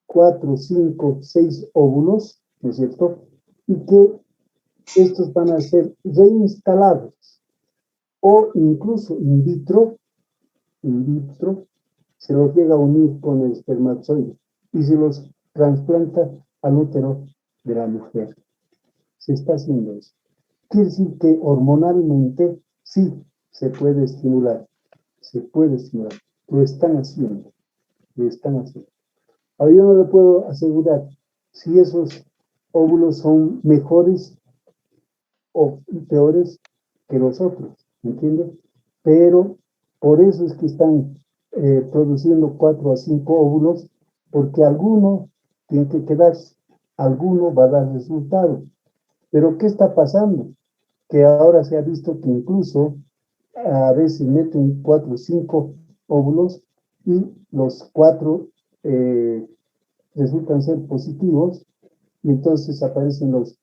4, 5, 6 óvulos, ¿no es cierto? Y que estos van a ser reinstalados o incluso in vitro, se los llega a unir con el espermatozoide y se los trasplanta al útero de la mujer. Se está haciendo eso. Quiere decir que hormonalmente sí se puede estimular, lo están haciendo. Ahora yo no le puedo asegurar si esos óvulos son mejores o peores que los otros, ¿me entiendes? Pero por eso es que están produciendo 4 a 5 óvulos, porque alguno tiene que quedarse, alguno va a dar resultado. Pero ¿qué está pasando? Que ahora se ha visto que incluso a veces meten 4 o 5 óvulos y los 4 resultan ser positivos y entonces aparecen los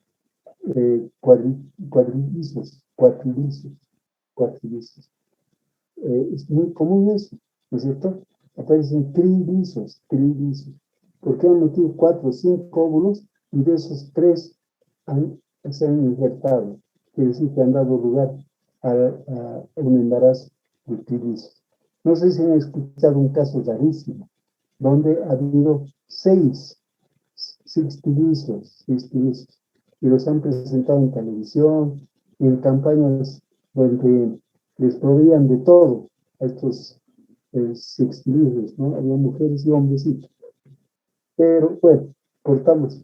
cuadrilizos. Es muy común eso, ¿no es cierto? Aparecen trilizos, porque han metido 4 o 5 óvulos y de esos 3 se han injertado, quiere decir que han dado lugar a un embarazo de trilizos. No sé si han escuchado un caso rarísimo, donde ha habido 6 sextilizos, y los han presentado en televisión, en campañas donde les proveían de todo a estos sextilizos, ¿no? Había mujeres y hombrecitos. Pero bueno, cortamos,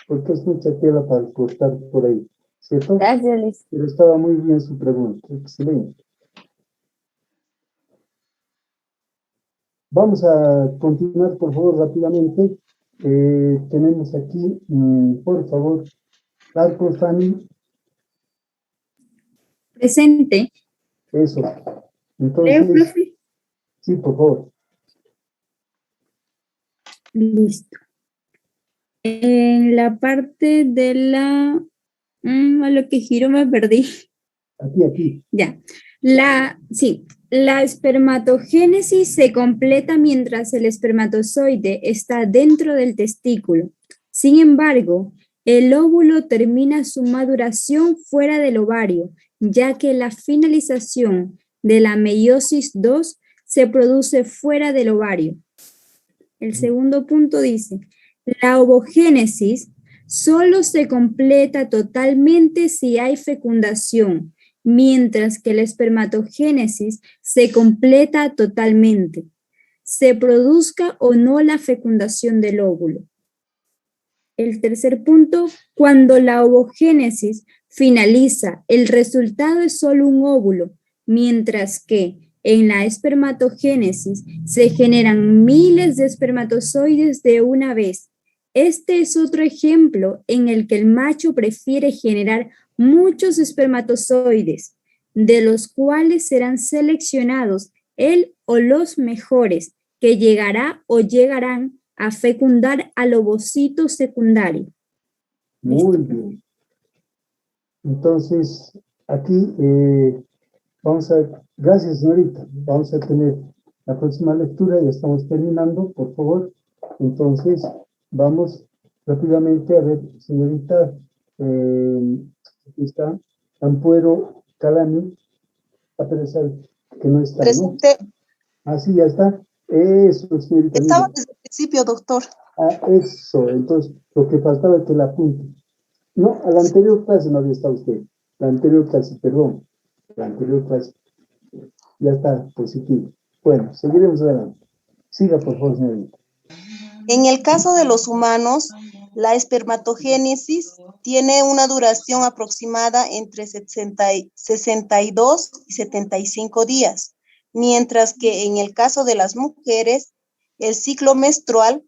porque es mucha tela para cortar por ahí, ¿cierto? Gracias, Liz. Pero estaba muy bien su pregunta, excelente. Vamos a continuar, por favor, rápidamente. Tenemos aquí, por favor, Arcos, Fanny. Presente. Eso. ¿Leo, Entonces, profe? sí, por favor. Listo. En la parte de la... a lo que giro me perdí. Aquí. Ya. La espermatogénesis se completa mientras el espermatozoide está dentro del testículo. Sin embargo, el óvulo termina su maduración fuera del ovario, ya que la finalización de la meiosis 2 se produce fuera del ovario. El segundo punto dice, la ovogénesis solo se completa totalmente si hay fecundación, mientras que la espermatogénesis se completa totalmente, se produzca o no la fecundación del óvulo. El tercer punto, cuando la ovogénesis finaliza, el resultado es solo un óvulo, mientras que en la espermatogénesis se generan miles de espermatozoides de una vez. Este es otro ejemplo en el que el macho prefiere generar muchos espermatozoides, de los cuales serán seleccionados él o los mejores, que llegará o llegarán a fecundar al ovocito secundario. Muy bien. Entonces, aquí gracias señorita, vamos a tener la próxima lectura, ya estamos terminando, por favor. Entonces, vamos rápidamente a ver, señorita, aquí está, Ampuero Calani, a pesar que no está, Presente. ¿no? Ah, sí, ya está. Eso, señorita. Estaba mire. desde el principio, doctor. Ah, eso, entonces, lo que faltaba es que la apunte. No, a la anterior clase no había estado usted. La anterior clase, perdón. La anterior clase. Ya está positivo. Bueno, seguiremos adelante. Siga, por favor, señorita. En el caso de los humanos, la espermatogénesis tiene una duración aproximada entre 62 y 75 días, mientras que en el caso de las mujeres, el ciclo menstrual,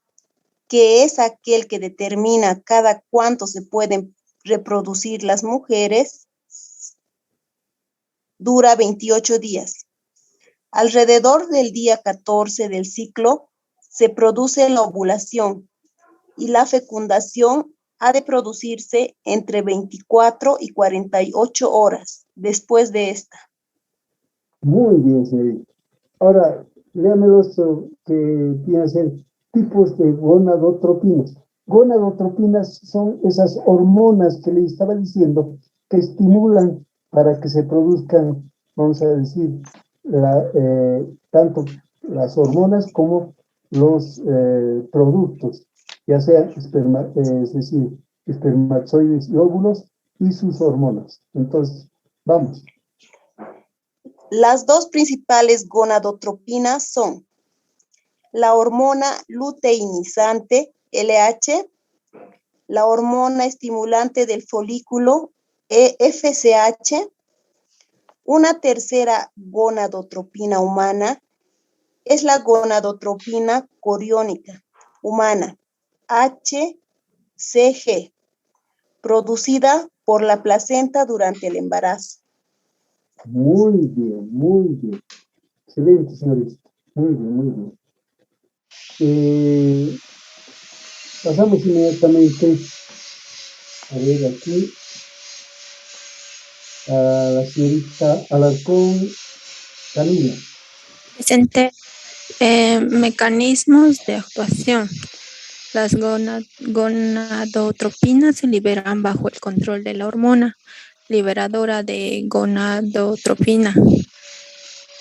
que es aquel que determina cada cuánto se pueden reproducir las mujeres dura 28 días. Alrededor del día 14 del ciclo se produce la ovulación y la fecundación ha de producirse entre 24 y 48 horas después de esta. Muy bien, señorita. Ahora, léame los que vienen a ser tipos de gonadotropinas. Gonadotropinas son esas hormonas que le estaba diciendo que estimulan para que se produzcan, vamos a decir, tanto las hormonas como los productos, ya sea es decir, espermatozoides y óvulos y sus hormonas. Entonces, vamos. Las dos principales gonadotropinas son la hormona luteinizante, LH, la hormona estimulante del folículo, FSH. Una tercera gonadotropina humana es la gonadotropina coriónica humana, HCG, producida por la placenta durante el embarazo. Muy bien, muy bien. Excelente, señorita. Muy bien, muy bien. Pasamos inmediatamente, a ver aquí, a la señorita Alarcón Camila. Presente. Mecanismos de actuación. Las gonadotropinas se liberan bajo el control de la hormona liberadora de gonadotropina,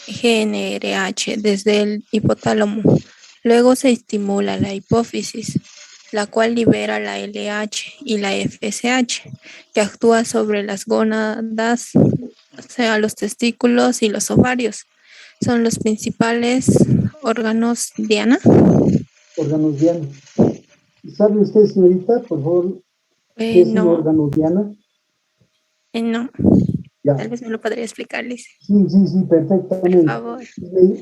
GnRH, desde el hipotálamo. Luego se estimula la hipófisis, la cual libera la LH y la FSH, que actúa sobre las gónadas, o sea, los testículos y los ovarios. Son los principales órganos diana. Órganos diana. ¿Sabe usted, señorita, por favor, qué es un órgano diana? No. Ya. Tal vez me lo podría explicar, Liz. Sí, perfectamente. Por favor.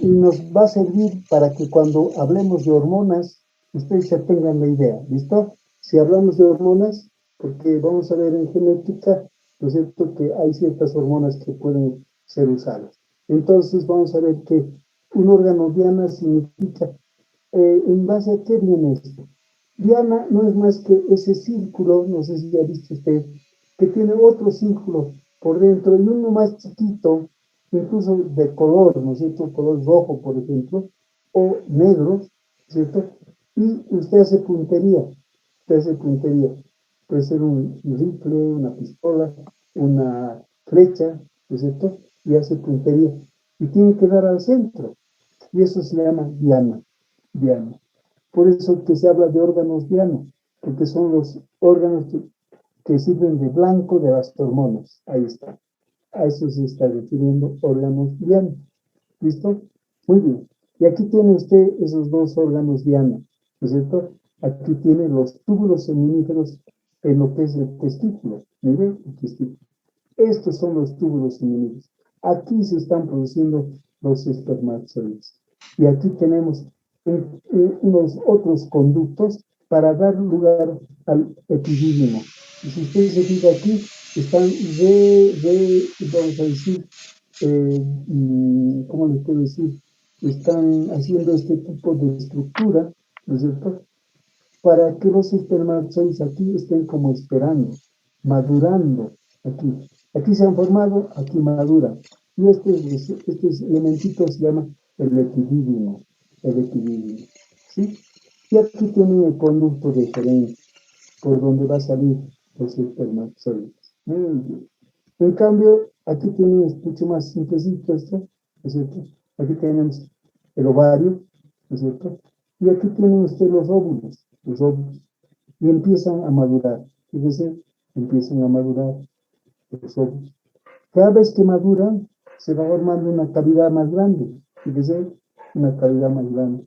Y nos va a servir para que cuando hablemos de hormonas, ustedes ya tengan la idea, ¿listo? Si hablamos de hormonas, porque vamos a ver en genética, ¿no es cierto?, que hay ciertas hormonas que pueden ser usadas. Entonces vamos a ver que un órgano diana significa, ¿en base a qué viene esto? Diana no es más que ese círculo, no sé si ya ha visto usted, que tiene otro círculo por dentro y uno más chiquito, incluso de color, ¿no es cierto?, color rojo, por ejemplo, o negro, ¿cierto? Y usted hace puntería, puede ser un rifle, una pistola, una flecha, ¿no es cierto?, y hace puntería, y tiene que dar al centro, y eso se llama diana. Por eso que se habla de órganos diana, porque son los órganos que sirven de blanco de las hormonas. Ahí está. A eso se está refiriendo órganos diana. ¿Listo? Muy bien. Y aquí tiene usted esos dos órganos diana, ¿no es cierto? Aquí tiene los túbulos seminíferos en lo que es el testículo. Mire, el testículo. Estos son los túbulos seminíferos. Aquí se están produciendo los espermatozoides. Y aquí tenemos unos otros conductos para dar lugar al epidídimo. Y si usted se fija aquí, están vamos a decir, ¿cómo les puedo decir? Están haciendo este tipo de estructura, ¿no es cierto?, para que los espermatozoides aquí estén como esperando, madurando aquí. Aquí se han formado, aquí maduran. Y estos elementitos se llaman el epidídimo. ¿Sí? Y aquí tienen el conducto deferente, por donde va a salir los espermatozoides. Muy bien. En cambio, aquí tienen mucho más simplecito esto, ¿no es cierto? Aquí tenemos el ovario, ¿no es cierto? Y aquí tienen ustedes los óvulos, y empiezan a madurar. Fíjense, empiezan a madurar los óvulos. Cada vez que maduran, se va formando una cavidad más grande. Fíjense, una cavidad más grande.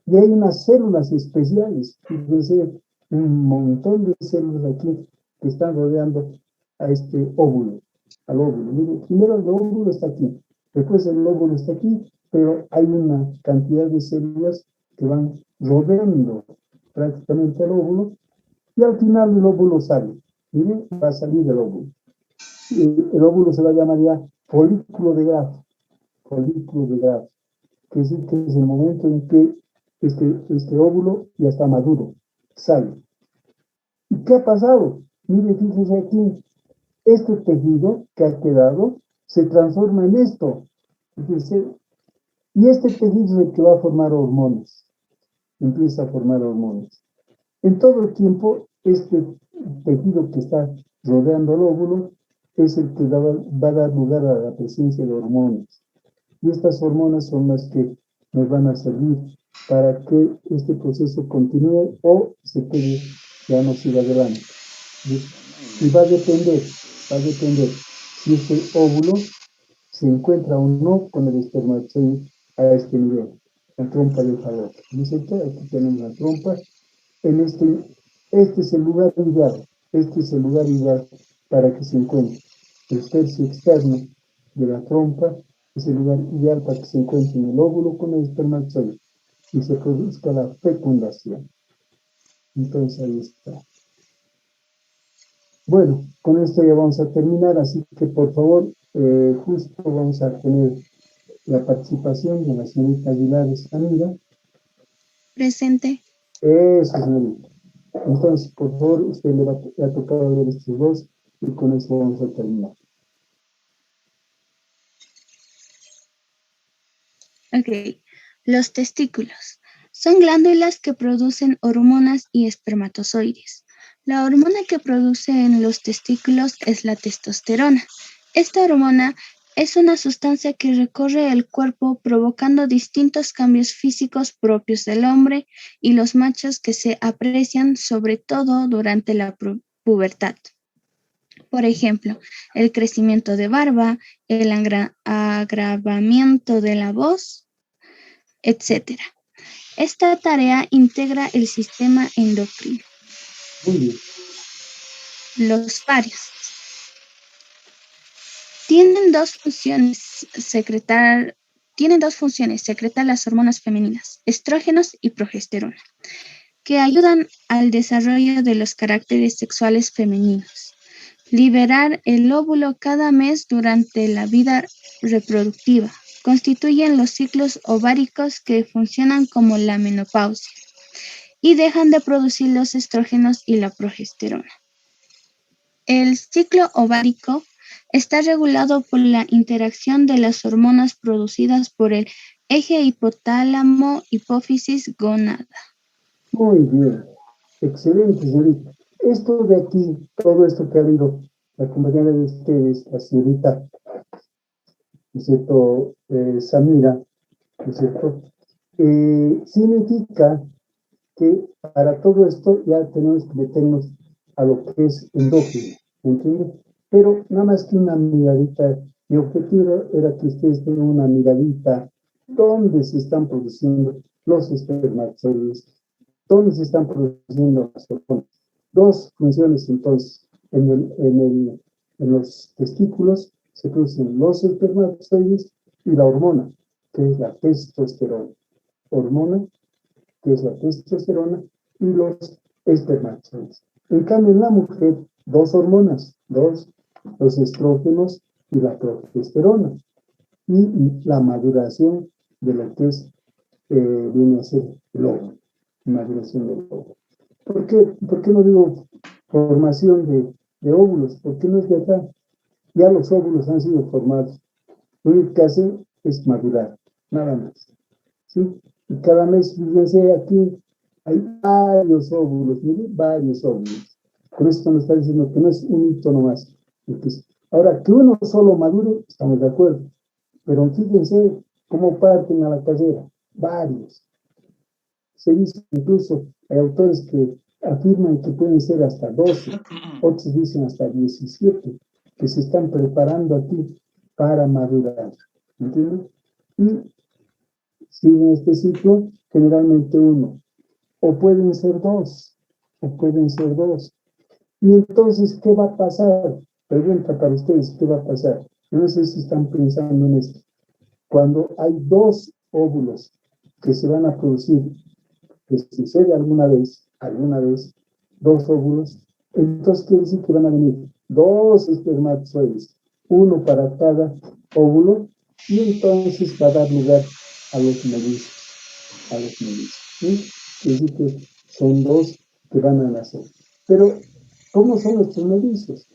Y hay unas células especiales, fíjense, un montón de células aquí que están rodeando a este óvulo, al óvulo. Miren, primero el óvulo está aquí, después el óvulo está aquí, pero hay una cantidad de células que van rodeando prácticamente al óvulo y al final el óvulo sale. Miren, va a salir el óvulo. Y el óvulo se va a llamar ya folículo de Graf, folículo de Graf, que es el momento en que este óvulo ya está maduro, sale. ¿Y qué ha pasado? Miren, fíjense aquí, este tejido que ha quedado se transforma en esto. Fíjense, y este tejido es el que va a formar hormonas, empieza a formar hormonas. En todo el tiempo, este tejido que está rodeando el óvulo es el que va a dar lugar a la presencia de hormonas. Y estas hormonas son las que nos van a servir para que este proceso continúe o se quede, ya no siga adelante. Y va a depender si este óvulo se encuentra o no con el espermatozoide a este nivel, la trompa de Fallope. ¿No es cierto? Aquí tenemos la trompa. Este es el lugar ideal para que se encuentre. El tercio externo de la trompa es el lugar ideal para que se encuentre en el óvulo con el espermatozoide y se produzca la fecundación. Entonces ahí está. Bueno, con esto ya vamos a terminar, así que por favor, justo vamos a tener la participación de la señorita Aguilar Samira. Presente. Eso, señorita. Entonces, por favor, usted le ha tocado ver estos dos y con eso vamos a terminar. Ok. Los testículos son glándulas que producen hormonas y espermatozoides. La hormona que producen los testículos es la testosterona. Esta hormona es una sustancia que recorre el cuerpo provocando distintos cambios físicos propios del hombre y los machos que se aprecian sobre todo durante la pubertad. Por ejemplo, el crecimiento de barba, el agravamiento de la voz, etc. Esta tarea integra el sistema endocrino. Los ovarios tienen dos funciones: secretar las hormonas femeninas, estrógenos y progesterona, que ayudan al desarrollo de los caracteres sexuales femeninos. Liberar el óvulo cada mes durante la vida reproductiva. Constituyen los ciclos ováricos que funcionan como la menopausia y dejan de producir los estrógenos y la progesterona. El ciclo ovárico está regulado por la interacción de las hormonas producidas por el eje hipotálamo-hipófisis-gónada. Muy bien, excelente, señorita. Esto de aquí, todo esto que ha habido, la compañera de ustedes, la señorita, ¿no es cierto? Samira, ¿no es cierto? Significa que para todo esto ya tenemos que meternos a lo que es endógeno, ¿entiendes? Pero nada más que una miradita, mi objetivo era que ustedes tengan una miradita dónde se están produciendo los espermatozoides, dónde se están produciendo las hormonas. Dos funciones entonces, en los testículos se producen los espermatozoides y la hormona, que es la testosterona. Hormona, que es la testosterona, y los espermatozoides. En cambio, en la mujer, dos hormonas, los estrógenos y la progesterona, y la maduración de lo que es, viene a ser el óvulo, maduración del óvulo. ¿Por qué no digo formación de óvulos? Porque no es de acá. Ya los óvulos han sido formados. Lo único que hacen es madurar, nada más. ¿Sí? Y cada mes, fíjense aquí, hay varios óvulos, miren, varios óvulos. Con esto nos está diciendo que no es un hito nomás. Entonces, ahora, que uno solo madure, estamos de acuerdo. Pero fíjense cómo parten a la casera, varios. Se dice incluso, hay autores que afirman que pueden ser hasta 12, otros dicen hasta 17, que se están preparando aquí para madurar. ¿Entienden? Y siguen este ciclo, generalmente uno, o pueden ser dos. Y entonces, ¿qué va a pasar? Pregunta para ustedes, ¿qué va a pasar? Yo no sé si están pensando en esto. Cuando hay dos óvulos que se van a producir, que sucede alguna vez, dos óvulos, Entonces quiere decir que van a venir 2 espermatozoides, uno para cada óvulo, y entonces va a dar lugar a los mellizos, ¿sí? Quiere decir que son 2 que van a nacer. Pero, ¿cómo son estos mellizos?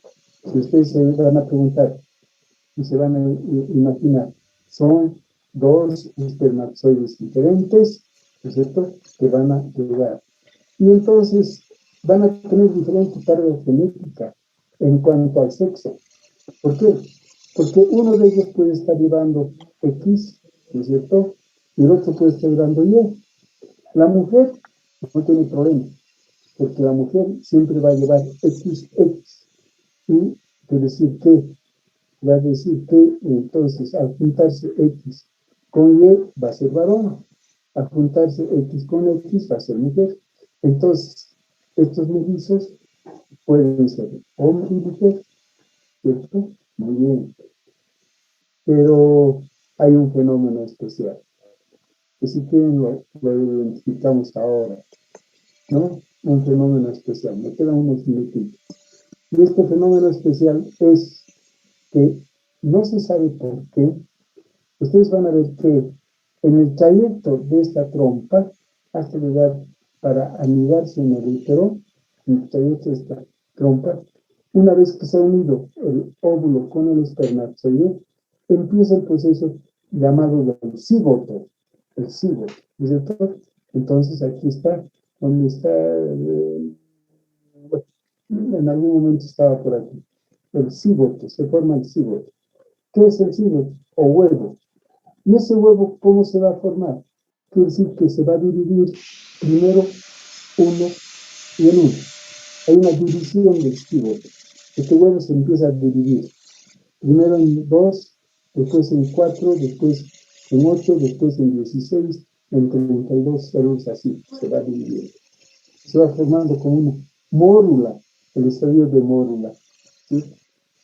Si ustedes se van a preguntar y se van a imaginar, son 2 espermatozoides diferentes, ¿no es cierto?, que van a llegar. Y entonces van a tener diferente carga genética en cuanto al sexo. ¿Por qué? Porque uno de ellos puede estar llevando X, ¿no es cierto?, y el otro puede estar llevando Y. La mujer no tiene problema, porque la mujer siempre va a llevar XX. Y quiere decir que, va a decir que entonces al juntarse X con Y va a ser varón, al juntarse X con X va a ser mujer. Entonces, estos mellizos pueden ser hombre y mujer, ¿cierto? Muy bien. Pero hay un fenómeno especial, que si quieren lo identificamos ahora, ¿no? Un fenómeno especial. Me quedan unos minutitos. Y este fenómeno especial es que no se sabe por qué. Ustedes van a ver que en el trayecto de esta trompa hasta llegar para anidarse en el útero, en el trayecto de esta trompa, una vez que se ha unido el óvulo con el espermatozoide, empieza el proceso llamado del cigoto, el cigoto, ¿no es cierto? Entonces aquí está, donde está, en algún momento estaba por aquí, el cigoto, se forma el cigoto. ¿Qué es el cigoto? O huevo. ¿Y ese huevo cómo se va a formar? Quiere decir que se va a dividir primero uno y en uno. Hay una división del cigoto. Este huevo se empieza a dividir. Primero en 2, después en 4, después en 8, después en 16, en 32 células, así se va dividiendo. Se va formando como una mórula, el estadio de mórula, ¿sí?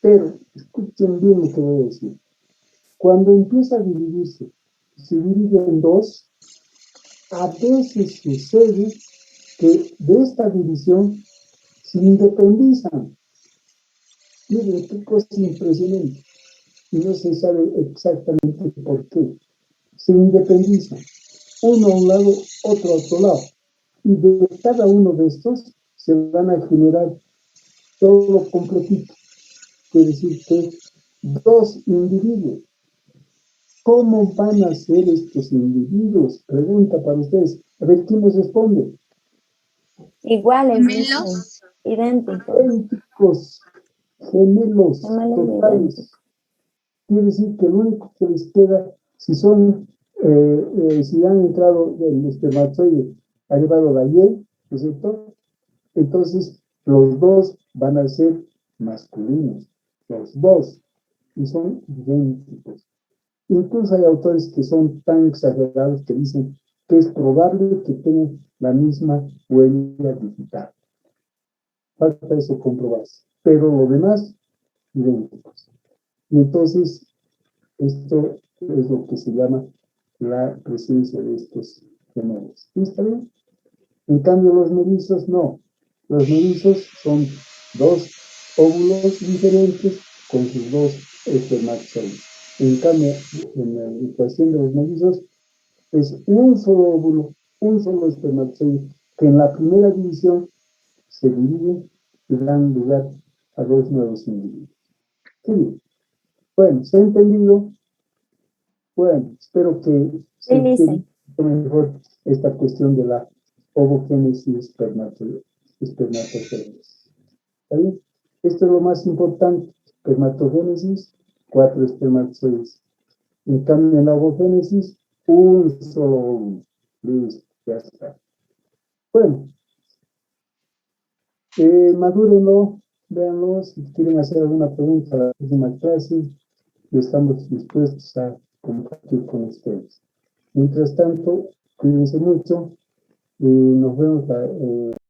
Pero, escuchen bien lo que voy a decir. Cuando empieza a dividirse, se divide en 2, a veces sucede que de esta división se independizan. Miren, qué cosa impresionante. Y no se sabe exactamente por qué. Se independizan. Uno a un lado, otro a otro lado. Y de cada uno de estos se van a generar todo completito. Quiere decir que 2 individuos. ¿Cómo van a ser estos individuos? Pregunta para ustedes. A ver, ¿quién nos responde? Iguales, Gemelos. idénticos. Idénticos, gemelos, totales. Idénticos. Quiere decir que lo único que les queda, si son, si han entrado el espermatozoide, ha llevado la Y, ¿no es cierto? Entonces, los 2 van a ser masculinos, los 2, y son idénticos. Incluso hay autores que son tan exagerados que dicen que es probable que tengan la misma huella digital. Falta eso comprobarse. Pero lo demás, idénticos. Y entonces, esto es lo que se llama la presencia de estos gemelos. ¿Sí está bien? En cambio, los mellizos no. Los mellizos son 2 óvulos diferentes con sus 2 espermatozoides. En cambio, en la ecuación de los mellizos, es un solo óvulo, un solo espermatozoide, que en la primera división se dividen y dan lugar a 2 nuevos individuos. ¿Qué bien? Bueno, ¿se ha entendido? Bueno, espero que se entienda mejor esta cuestión de la ovogénesis espermatozoides. ¿Está bien? Esto es lo más importante. Espermatogénesis, 4 espermatozoides. En cambio, en la ovogénesis, un solo óvulo. Listo, ya está. Bueno, madúrenlo, véanlo. Si quieren hacer alguna pregunta a la próxima clase, estamos dispuestos a compartir con ustedes. Mientras tanto, cuídense mucho y nos vemos